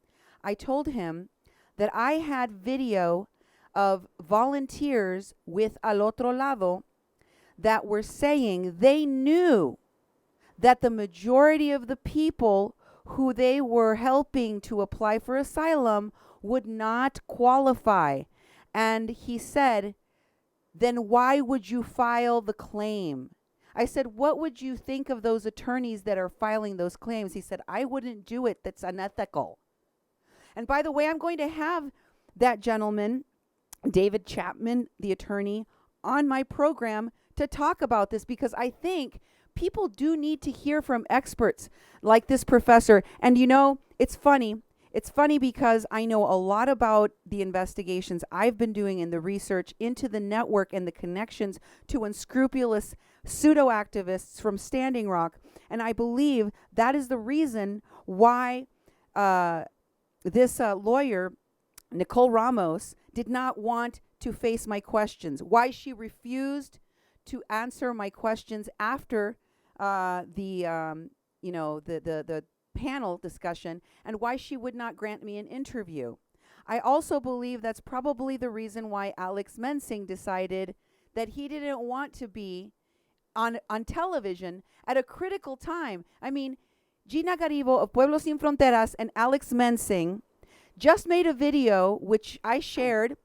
I told him that I had video of volunteers with Al Otro Lado that were saying they knew that the majority of the people who they were helping to apply for asylum would not qualify. And he said then why would you file the claim? I said, what would you think of those attorneys that are filing those claims? He said, I wouldn't do it. That's unethical. And by the way, I'm going to have that gentleman, David Chapman, the attorney, on my program to talk about this, because I think people do need to hear from experts like this professor. And you know, it's funny. It's funny because I know a lot about the investigations I've been doing and the research into the network and the connections to unscrupulous pseudo-activists from Standing Rock. And I believe that is the reason why this lawyer, Nicole Ramos, did not want to face my questions, why she refused to answer my questions after the panel discussion, and why she would not grant me an interview. I also believe that's probably the reason why Alex Mensing decided that he didn't want to be on television at a critical time. I mean, Gina Garibo of Pueblos Sin Fronteras and Alex Mensing just made a video, which I shared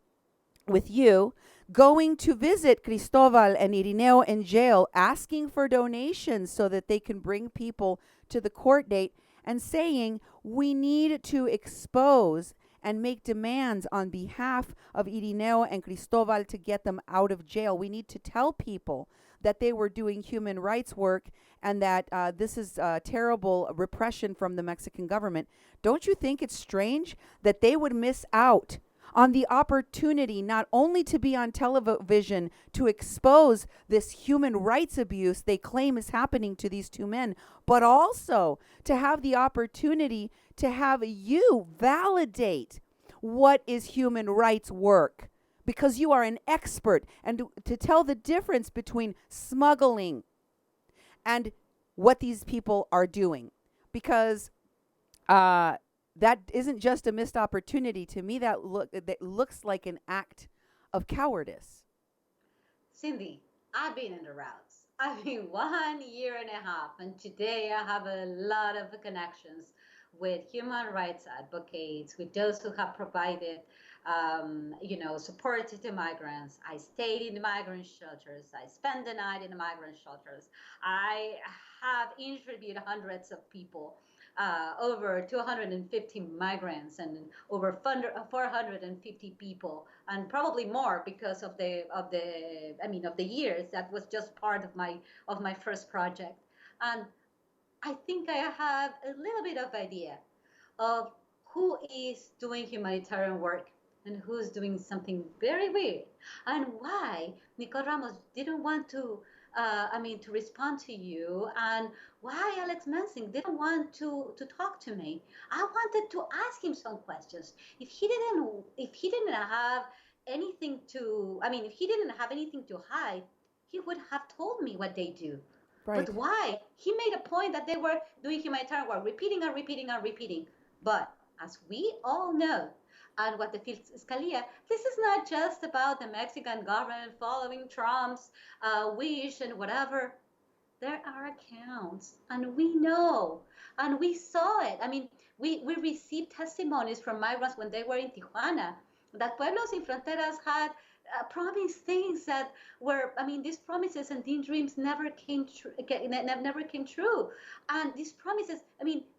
with you, going to visit Cristobal and Irineo in jail, asking for donations so that they can bring people to the court date, and saying we need to expose and make demands on behalf of Irineo and Cristobal to get them out of jail. We need to tell people that they were doing human rights work and that this is terrible repression from the Mexican government. Don't you think it's strange that they would miss out on the opportunity not only to be on television to expose this human rights abuse they claim is happening to these two men, but also to have the opportunity to have you validate what is human rights work, because you are an expert, and to tell the difference between smuggling and what these people are doing, because that isn't just a missed opportunity. To me, that looks like an act of cowardice. Cindy, I've been in the routes. I've been 1.5 years, and today I have a lot of connections with human rights advocates, with those who have provided, support to migrants. I stayed in the migrant shelters. I spent the night in the migrant shelters. I have interviewed hundreds of people, over 250 migrants and over 450 people, and probably more because of the years. That was just part of my first project, and I think I have a little bit of idea of who is doing humanitarian work and who's doing something very weird, and why Nicole Ramos didn't want to to respond to you, and why Alex Mensing didn't want to talk to me. I wanted to ask him some questions. If he didn't have anything if he didn't have anything to hide, he would have told me what they do. Right. But why? He made a point that they were doing humanitarian work, repeating and repeating and repeating. But as we all know, and what the Fiscalia, this is not just about the Mexican government following Trump's wish and whatever. There are accounts, and we know, and we saw it. I mean, we received testimonies from migrants when they were in Tijuana that Pueblos Sin Fronteras had promised things that were, these promises and these dreams never came true. And these promises,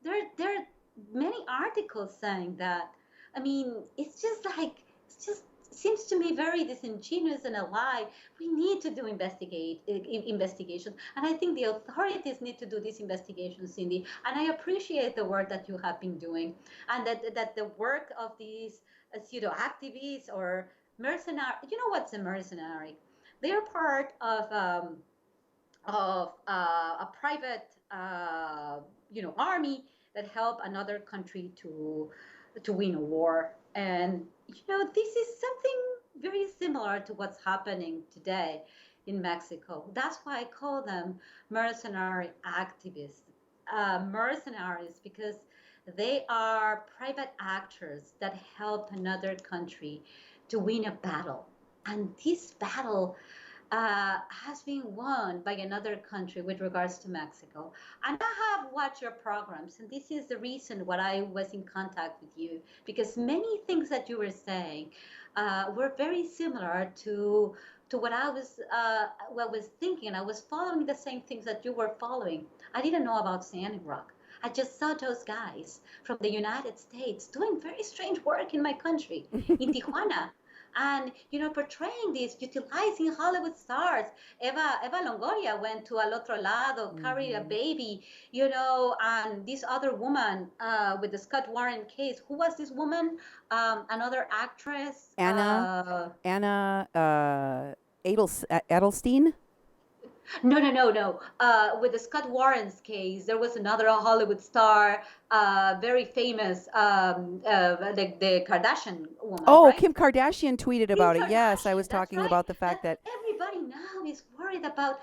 there are many articles saying that. It's just seems to me very disingenuous and a lie. We need to do investigations, and I think the authorities need to do these investigations, Cindy. And I appreciate the work that you have been doing, and that the work of these pseudo activists or mercenary. You know what's a mercenary? They are part of a private army that help another country to win a war. And this is something very similar to what's happening today in Mexico. That's why I call them mercenary activists. Mercenaries, because they are private actors that help another country to win a battle. And this battle has been won by another country with regards to Mexico. And I have watched your programs, and this is the reason why I was in contact with you, because many things that you were saying were very similar to what was thinking. I was following the same things that you were following. I didn't know about Standing Rock. I just saw those guys from the United States doing very strange work in my country, in Tijuana, and portraying this, utilizing Hollywood stars. Eva Longoria went to Al Otro Lado, carried a baby, and this other woman with the Scott Warren case. Who was this woman? Another actress. Anna Edelstein. No. With the Scott Warren's case, there was another Hollywood star, very famous, the Kardashian woman. Oh, right? Kim Kardashian tweeted about it. Yes, I was That's talking right. about the fact that Everybody now is worried about,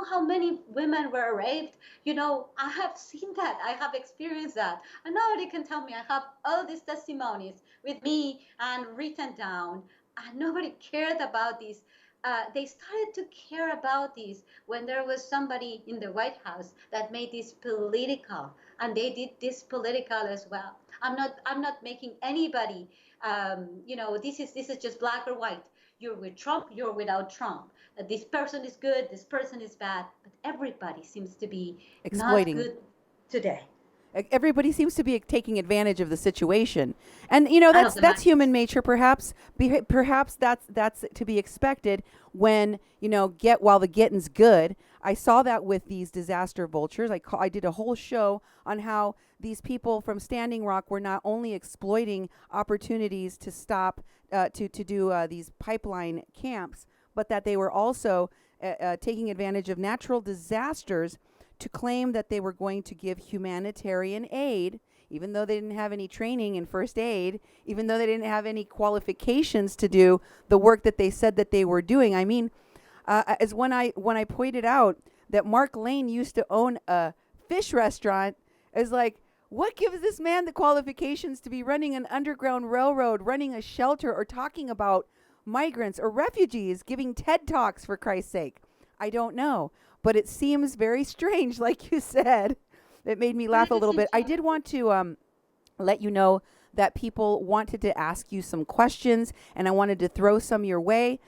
how many women were raped. I have seen that. I have experienced that. And nobody can tell me. I have all these testimonies with me and written down. And nobody cared about this. They started to care about this when there was somebody in the White House that made this political, and they did this political as well. I'm not making anybody. This is just black or white. You're with Trump, you're without Trump. This person is good, this person is bad, but everybody seems to be not exploiting. good today. Everybody seems to be taking advantage of the situation, and And of the that's human migrants. nature. Perhaps that's to be expected when get while the getting's good. I saw that with these disaster vultures. I did a whole show on how these people from Standing Rock were not only exploiting opportunities to stop to do these pipeline camps, but that they were also taking advantage of natural disasters to claim that they were going to give humanitarian aid, even though they didn't have any training in first aid, even though they didn't have any qualifications to do the work that they said that they were doing. I mean, as when I pointed out that Mark Lane used to own a fish restaurant, is like, what gives this man the qualifications to be running an underground railroad, running a shelter, or talking about migrants or refugees, giving TED Talks, for Christ's sake? I don't know. But it seems very strange, like you said. It made me laugh a little bit. I did want to let you know that people wanted to ask you some questions, and I wanted to throw some your way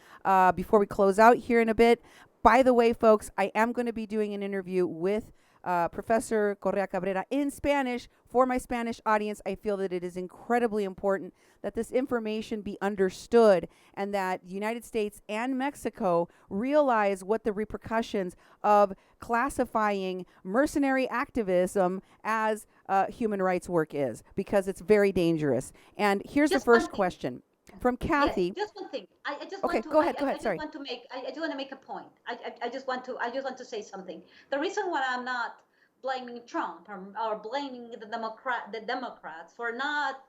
before we close out here in a bit. By the way, folks, I am going to be doing an interview with Professor Correa-Cabrera in Spanish. For my Spanish audience, I feel that it is incredibly important that this information be understood and that the United States and Mexico realize what the repercussions of classifying mercenary activism as human rights work is, because it's very dangerous. And here's the first question from Kathy. Yes, just one thing. I just Okay, want to. go ahead. I just Sorry. want to make. I just want to make a point. I just want to. I just want to say something. The reason why I'm not blaming Trump or blaming the Democrats for not,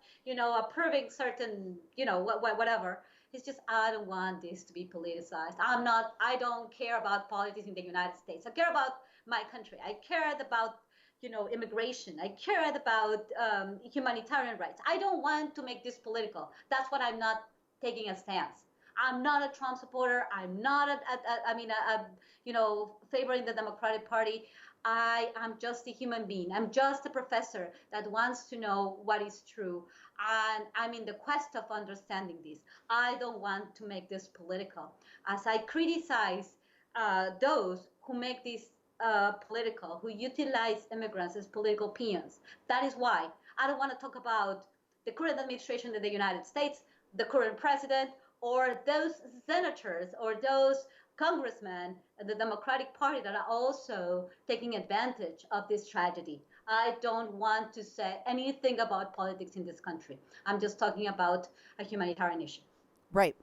approving certain, whatever. It's just I don't want this to be politicized. I don't care about politics in the United States. I care about my country. I care about immigration. I care about humanitarian rights. I don't want to make this political. That's what I'm not taking a stance. I'm not a Trump supporter. I'm not favoring the Democratic Party. I am just a human being. I'm just a professor that wants to know what is true. And I'm in the quest of understanding this. I don't want to make this political. As I criticize those who make this political, who utilize immigrants as political peons, that is why I don't want to talk about the current administration in the United States, the current president, or those senators or those congressmen in the Democratic Party that are also taking advantage of this tragedy. I don't want to say anything about politics in this country. I'm just talking about a humanitarian issue. Right.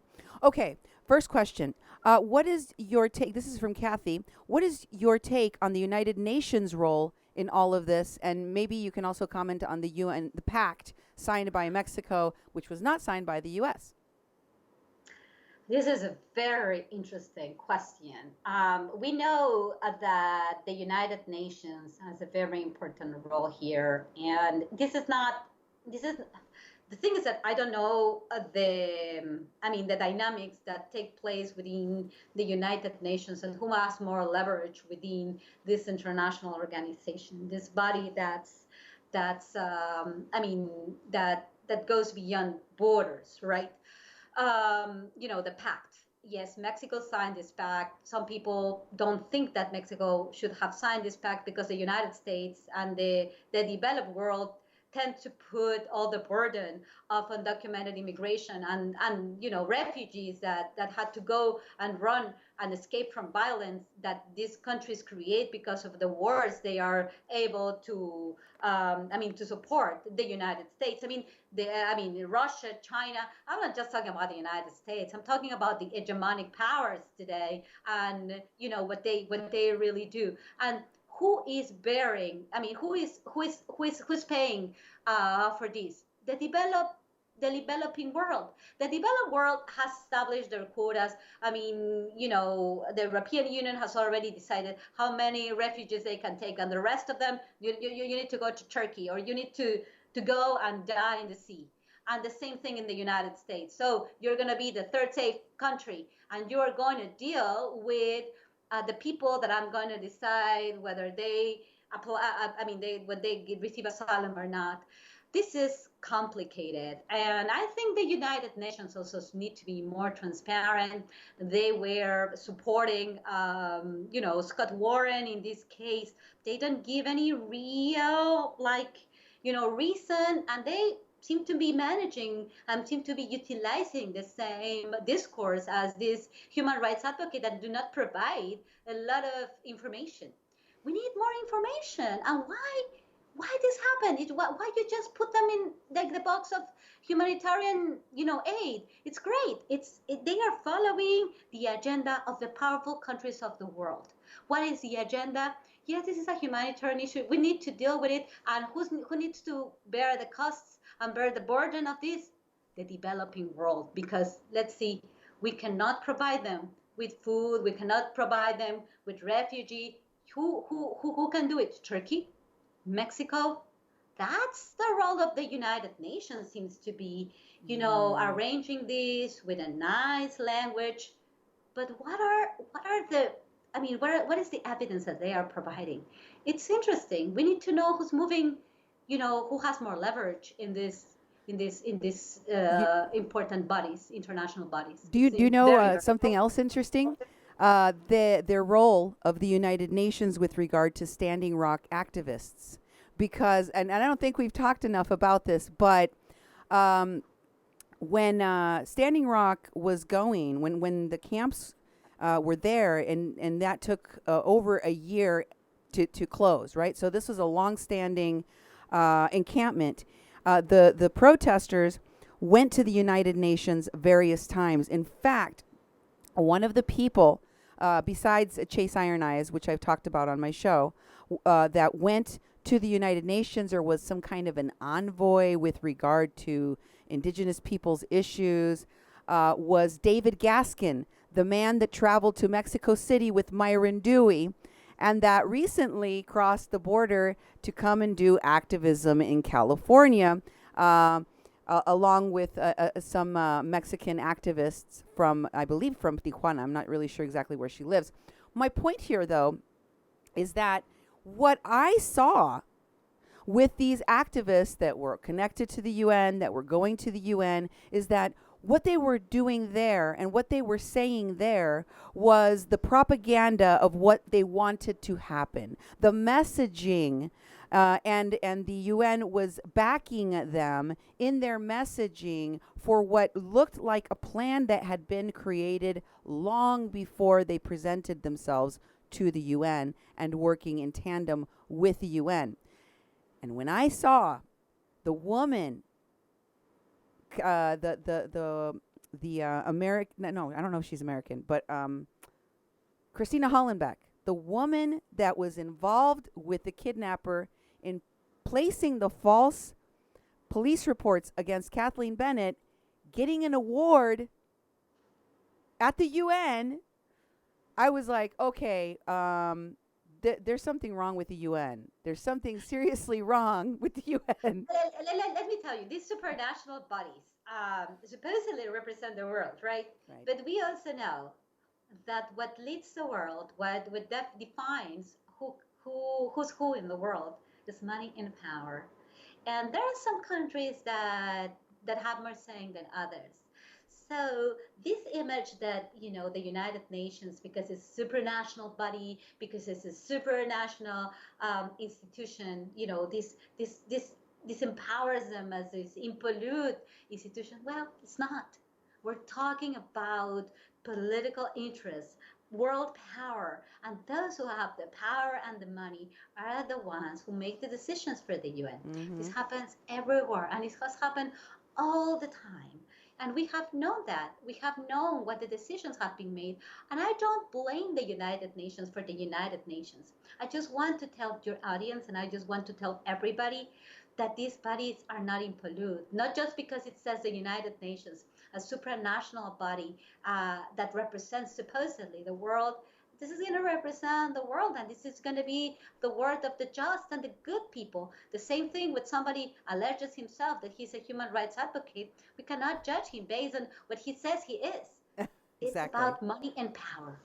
Okay. First question. What is your take? This is from Kathy. What is your take on the United Nations role in all of this? And maybe you can also comment on the UN, the pact signed by Mexico, which was not signed by the U.S. This is a very interesting question. We know that the United Nations has a very important role here, and this is The thing is that I don't know the dynamics that take place within the United Nations and who has more leverage within this international organization, this body that's that goes beyond borders, right? The pact. Yes, Mexico signed this pact. Some people don't think that Mexico should have signed this pact because the United States and the developed world tend to put all the burden of undocumented immigration and refugees that had to go and run and escape from violence that these countries create because of the wars they are able to to support the United States. Russia, China. I'm not just talking about the United States. I'm talking about the hegemonic powers today, and what they really do. And who is bearing? Who's paying for this? The developing world. The developed world has established their quotas. The European Union has already decided how many refugees they can take, and the rest of them, you need to go to Turkey, or you need to go and die in the sea. And the same thing in the United States. So you're going to be the third safe country, and you're going to deal with the people that I'm going to decide whether they apply. When they receive asylum or not. This is complicated, and I think the United Nations also need to be more transparent. They were supporting, Scott Warren in this case. They don't give any real, reason, and they seem to be managing and seem to be utilizing the same discourse as this human rights advocate that do not provide a lot of information. We need more information. And why this happened? Why you just put them in the box of humanitarian aid? It's great. They are following the agenda of the powerful countries of the world. What is the agenda? Yes, this is a humanitarian issue. We need to deal with it. And who needs to bear the costs and bear the burden of this? The developing world. Because let's see, we cannot provide them with food. We cannot provide them with refugee. Who can do it? Turkey? Mexico? That's the role of the United Nations, seems to be, arranging this with a nice language. But what is the evidence that they are providing? It's interesting. We need to know who's moving, who has more leverage in this important bodies, international bodies. Do you know something else interesting? Their role of the United Nations with regard to Standing Rock activists, because and I don't think we've talked enough about this, but when Standing Rock was going, when the camps were there, and that took over a year to close, right? So this was a long-standing encampment. The protesters went to the United Nations various times. In fact, one of the people, besides Chase Iron Eyes, which I've talked about on my show, that went to the United Nations or was some kind of an envoy with regard to indigenous peoples' issues, was David Gaskin, the man that traveled to Mexico City with Myron Dewey, and that recently crossed the border to come and do activism in California, along with some Mexican activists from, I believe, from Tijuana. I'm not really sure exactly where she lives. My point here, though, is that what I saw with these activists that were connected to the UN, that were going to the UN, is that what they were doing there and what they were saying there was the propaganda of what they wanted to happen. The messaging, and the UN was backing them in their messaging for what looked like a plan that had been created long before they presented themselves to the UN and working in tandem with the UN. And when I saw the woman, the American, no, I don't know if she's American, but Christina Hollenbeck, the woman that was involved with the kidnapper in placing the false police reports against Kathleen Bennett, getting an award at the UN, I was like, okay, there's something wrong with the UN. There's something seriously wrong with the UN. Let me tell you, these supranational bodies supposedly represent the world, right? Right. But we also know that what leads the world, what defines who's who in the world, is money and power. And there are some countries that have more saying than others. So this image that the United Nations, because it's a supranational body, because it's a supranational institution, this empowers them as this impolute institution. Well, it's not. We're talking about political interests, world power, and those who have the power and the money are the ones who make the decisions for the UN. Mm-hmm. This happens everywhere, and it has happened all the time. And we have known that. We have known what the decisions have been made. And I don't blame the United Nations for the United Nations. I just want to tell your audience, and I just want to tell everybody that these bodies are not in pollute, not just because it says the United Nations, a supranational body that represents supposedly the world. This is going to represent the world, and this is going to be the word of the just and the good people. The same thing with somebody alleges himself that he's a human rights advocate. We cannot judge him based on what he says he is. It's Exactly. about money and power.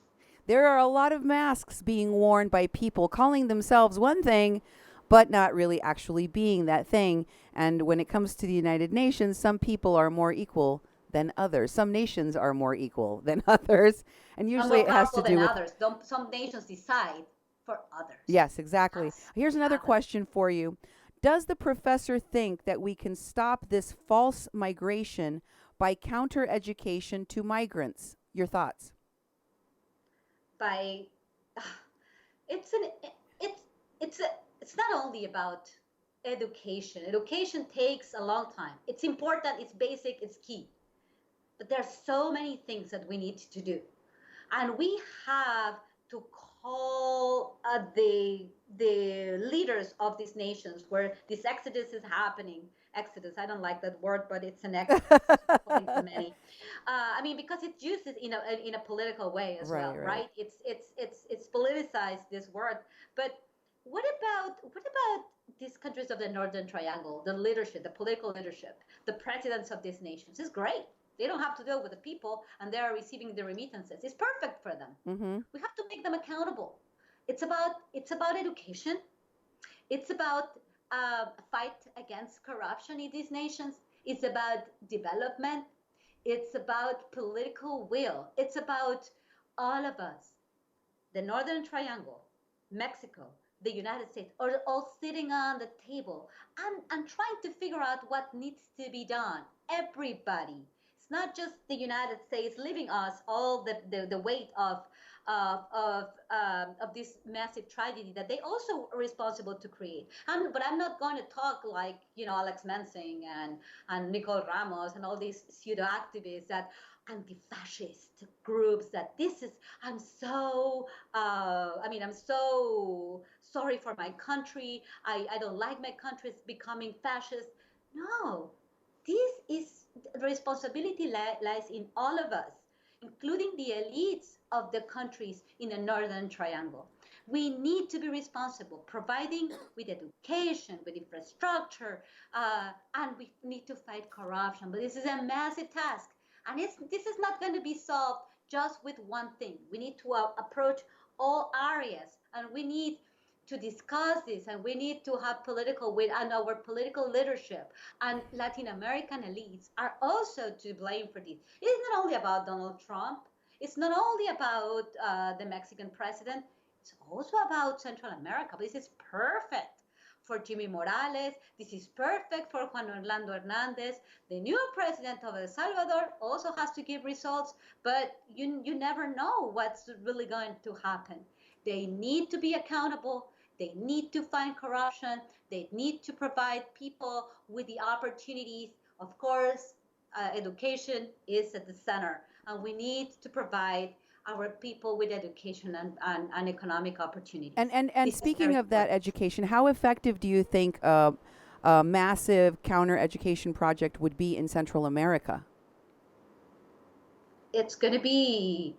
There are a lot of masks being worn by people calling themselves one thing, but not really actually being that thing. And when it comes to the United Nations, some people are more equal than others. Some nations are more equal than others. And usually it has to do with others. Some nations decide for others. Yes, exactly. That's Here's another others. question for you. Does the professor think that we can stop this false migration by counter education to migrants? Your thoughts? By it's an it's not only about education. Education takes a long time. It's important, it's basic, it's key. But there's so many things that we need to do. And we have to call the leaders of these nations where this exodus is happening. Exodus, I don't like that word, but it's an exodus according to many. Because it's used in a political way as well, right? It's politicized, this word. But what about these countries of the Northern Triangle, the leadership, the political leadership, the presidents of these nations? It's great. They don't have to deal with the people, and they are receiving the remittances. It's perfect for them. Mm-hmm. We have to make them accountable. It's about education. It's about fight against corruption in these nations. It's about development. It's about political will. It's about all of us, the Northern Triangle, Mexico, the United States, are all sitting on the table and trying to figure out what needs to be done. Everybody. It's not just the United States leaving us all the weight of this massive tragedy that they also are responsible to create. But I'm not going to talk like Alex Mensing and Nicole Ramos and all these pseudo activists that anti-fascist groups that I'm so sorry for my country. I don't like my country's becoming fascist. No, this is the responsibility lies in all of us, including the elites of the countries in the Northern Triangle. We need to be responsible, providing with education, with infrastructure, and we need to fight corruption. But this is a massive task. And this is not going to be solved just with one thing. We need to approach all areas, and we need to discuss this, and we need to have political will, and our political leadership and Latin American elites are also to blame for this. It is not only about Donald Trump. It's not only about the Mexican president. It's also about Central America. This is perfect for Jimmy Morales. This is perfect for Juan Orlando Hernandez. The new president of El Salvador also has to give results, but you never know what's really going to happen. They need to be accountable. They need to find corruption. They need to provide people with the opportunities. Of course, education is at the center, and we need to provide our people with education and economic opportunities. And speaking of that education, how effective do you think a massive counter-education project would be in Central America? It's going to be,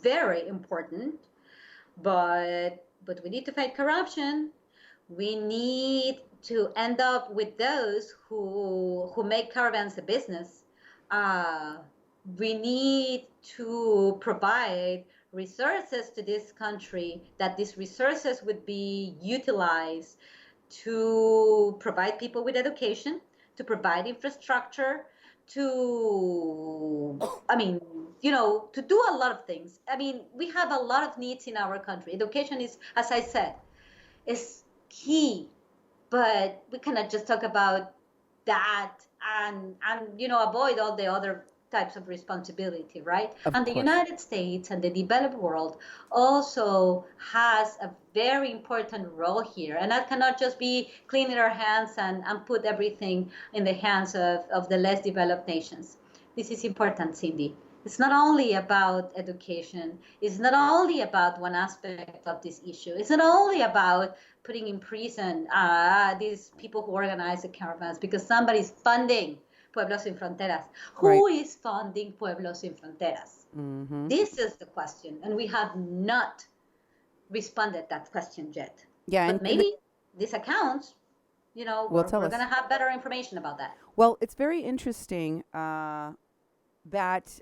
very important. But we need to fight corruption. We need to end up with those who make caravans a business. Uh, we need to provide resources to this country, that these resources would be utilized to provide people with education, to provide infrastructure, to, I mean, to do a lot of things. I mean, we have a lot of needs in our country. Education is, as I said, is key, but we cannot just talk about that and avoid all the other types of responsibility, right? Of And the course. United States and the developed world also has a very important role here, and that cannot just be cleaning our hands and put everything in the hands of the less developed nations. This is important, Cindy. It's not only about education. It's not only about one aspect of this issue. It's not only about putting in prison these people who organize the caravans because somebody's funding Pueblos Sin Fronteras. Right. Who is funding Pueblos Sin Fronteras? Mm-hmm. This is the question, and we have not responded that question yet. Yeah, But maybe these accounts, will tell we're us. going to have better information about that. Well, it's very interesting that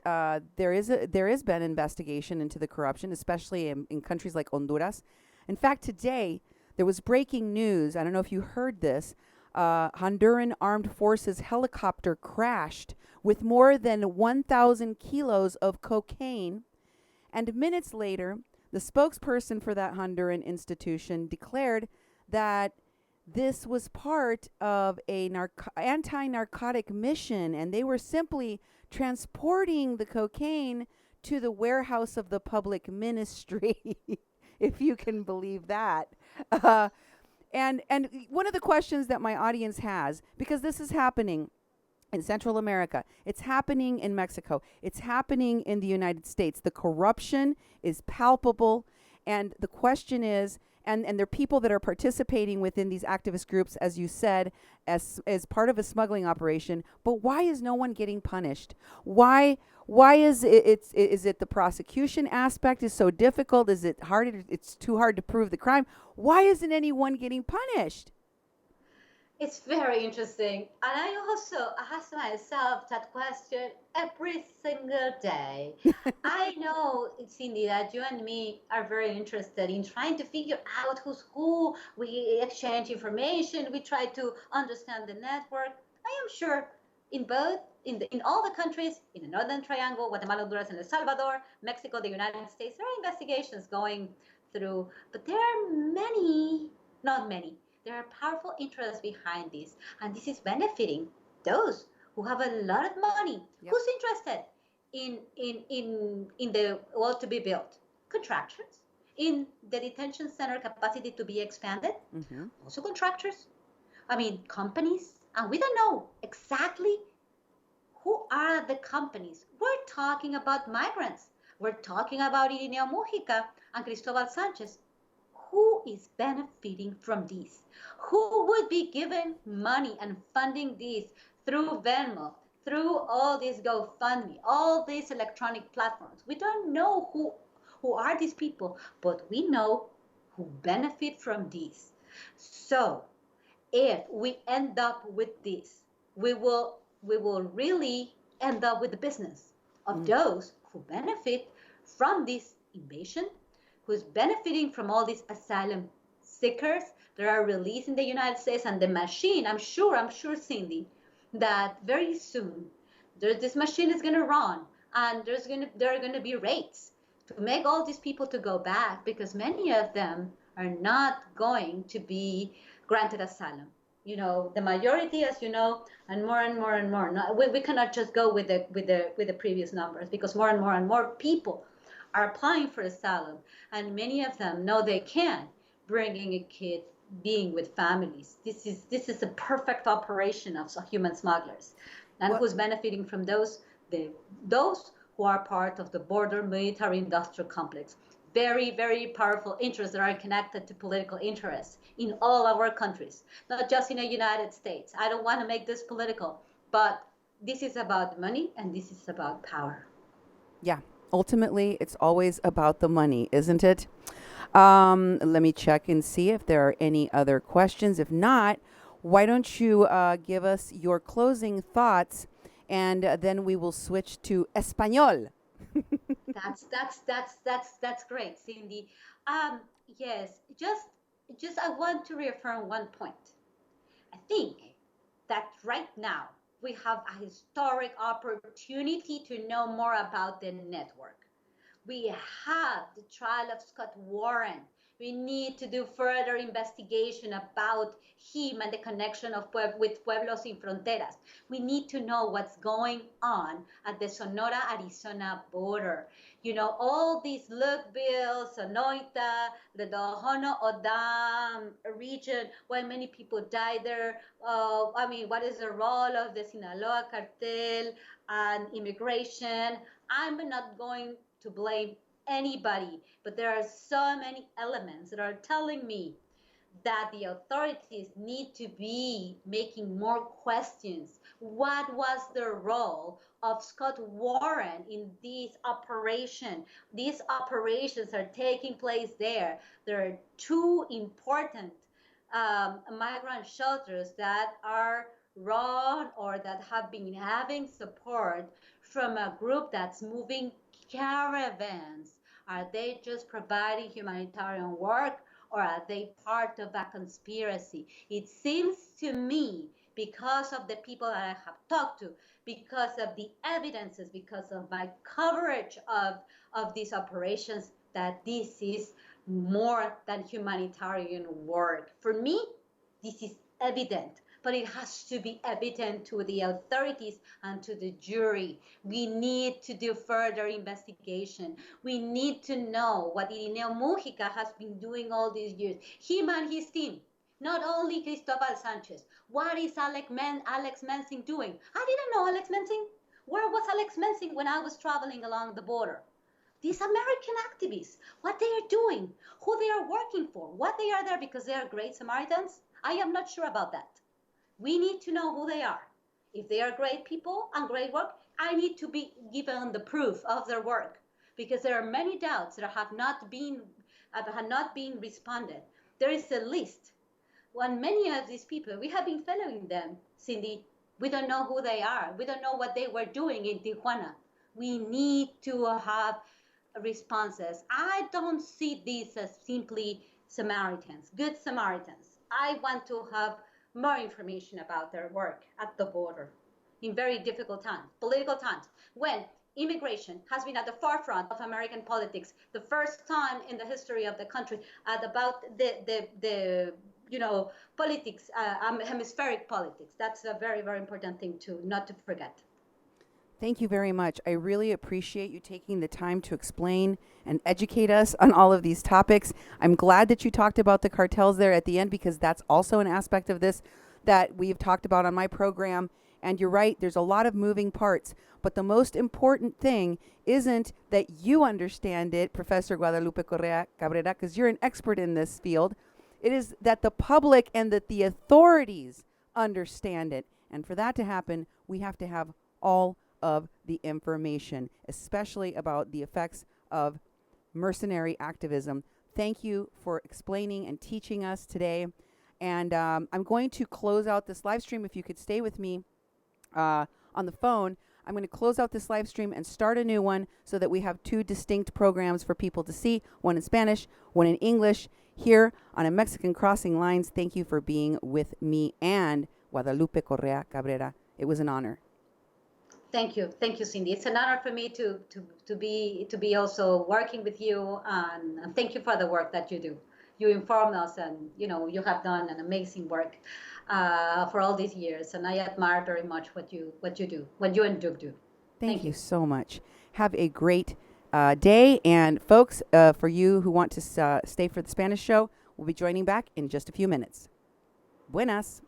there has been investigation into the corruption, especially in countries like Honduras. In fact, today there was breaking news. I don't know if you heard this. Honduran armed forces helicopter crashed with more than 1,000 kilos of cocaine, and minutes later, the spokesperson for that Honduran institution declared that this was part of a anti-narcotic mission, and they were simply transporting the cocaine to the warehouse of the public ministry, if you can believe that. And one of the questions that my audience has, because this is happening in Central America, it's happening in Mexico, it's happening in the United States. The corruption is palpable, and the question is, and there are people that are participating within these activist groups, as you said, as part of a smuggling operation. But why is no one getting punished? Why is it? Is it the prosecution aspect is so difficult? Is it hard? It's too hard to prove the crime. Why isn't anyone getting punished? It's very interesting. And I also ask myself that question every single day. I know, Cindy, that you and me are very interested in trying to figure out who's who. We exchange information. We try to understand the network. I am sure in both, in all the countries, in the Northern Triangle, Guatemala, Honduras, and El Salvador, Mexico, the United States, there are investigations going through. But there are many, not many, there are powerful interests behind this, and this is benefiting those who have a lot of money. Yep. Who's interested in the wall to be built? Contractors. In the detention center capacity to be expanded? Mm-hmm. Also contractors. I mean, companies, and we don't know exactly who are the companies. We're talking about migrants. We're talking about Irineo Mujica and Cristobal Sanchez. Who is benefiting from this? Who would be given money and funding this through Venmo, through all these GoFundMe, all these electronic platforms? We don't know who are these people, but we know who benefit from this. So if we end up with this, we will really end up with the business of those who benefit from this invasion, who's benefiting from all these asylum seekers that are released in the United States, and the machine, I'm sure, Cindy, that very soon this machine is going to run, and there are going to be raids to make all these people to go back, because many of them are not going to be granted asylum. The majority, as you know, and more and more and more. We cannot just go with the previous numbers, because more and more people are applying for asylum, and many of them know they can, bringing a kid, being with families. This is a perfect operation of human smugglers, and who's benefiting from those who are part of the border military industrial complex. Very, very powerful interests that are connected to political interests in all our countries, not just in the United States. I don't want to make this political, but this is about money, and this is about power. Yeah. Ultimately, it's always about the money, isn't it? Let me check and see if there are any other questions. If not, why don't you give us your closing thoughts, and then we will switch to Espanol. That's great, Cindy. Yes, just I want to reaffirm one point. I think that right now we have a historic opportunity to know more about the network. We have the trial of Scott Warren. We need to do further investigation about him and the connection of with Pueblos Sin Fronteras. We need to know what's going on at the Sonora-Arizona border. All these Lookville, Sonoita, the Tohono O'odham region, why many people die there. What is the role of the Sinaloa cartel and immigration? I'm not going to blame anybody, but there are so many elements that are telling me that the authorities need to be making more questions. What was the role of Scott Warren in this operation? These operations are taking place there. There are two important migrant shelters that are run or that have been having support from a group that's moving caravans. Are they just providing humanitarian work, or are they part of a conspiracy? It seems to me, because of the people that I have talked to, because of the evidences, because of my coverage of these operations, that this is more than humanitarian work. For me, this is evident, but it has to be evident to the authorities and to the jury. We need to do further investigation. We need to know what Irineo Mujica has been doing all these years, him and his team. Not only Cristobal Sanchez. What is Alex Mensing doing? I didn't know Alex Mensing. Where was Alex Mensing when I was traveling along the border? These American activists, what they are doing, who they are working for, what they are there because they are great Samaritans, I am not sure about that. We need to know who they are. If they are great people and great work, I need to be given the proof of their work, because there are many doubts that have not been responded. There is a list. When many of these people, we have been following them, Cindy, we don't know who they are. We don't know what they were doing in Tijuana. We need to have responses. I don't see these as simply Samaritans, good Samaritans. I want to have more information about their work at the border in very difficult times, political times, when immigration has been at the forefront of American politics, the first time in the history of the country, at about the politics, hemispheric politics. That's a very, very important thing not to forget. Thank you very much. I really appreciate you taking the time to explain and educate us on all of these topics. I'm glad that you talked about the cartels there at the end, because that's also an aspect of this that we've talked about on my program. And you're right, there's a lot of moving parts. But the most important thing isn't that you understand it, Professor Guadalupe Correa-Cabrera, because you're an expert in this field. It is that the public and that the authorities understand it. And for that to happen, we have to have all of the information, especially about the effects of mercenary activism. Thank you for explaining and teaching us today. And I'm going to close out this live stream. If you could stay with me on the phone, I'm going to close out this live stream and start a new one so that we have two distinct programs for people to see, one in Spanish, one in English, here on A Mexican Crossing Lines. Thank you for being with me and Guadalupe Correa-Cabrera. It was an honor. Thank you, Cindy. It's an honor for me to be also working with you, and thank you for the work that you do. You inform us, and you have done an amazing work for all these years, and I admire very much what you do, what you and Duke do. Thank you so much. Have a great day, and folks, for you who want to stay for the Spanish show, we'll be joining back in just a few minutes. Buenas.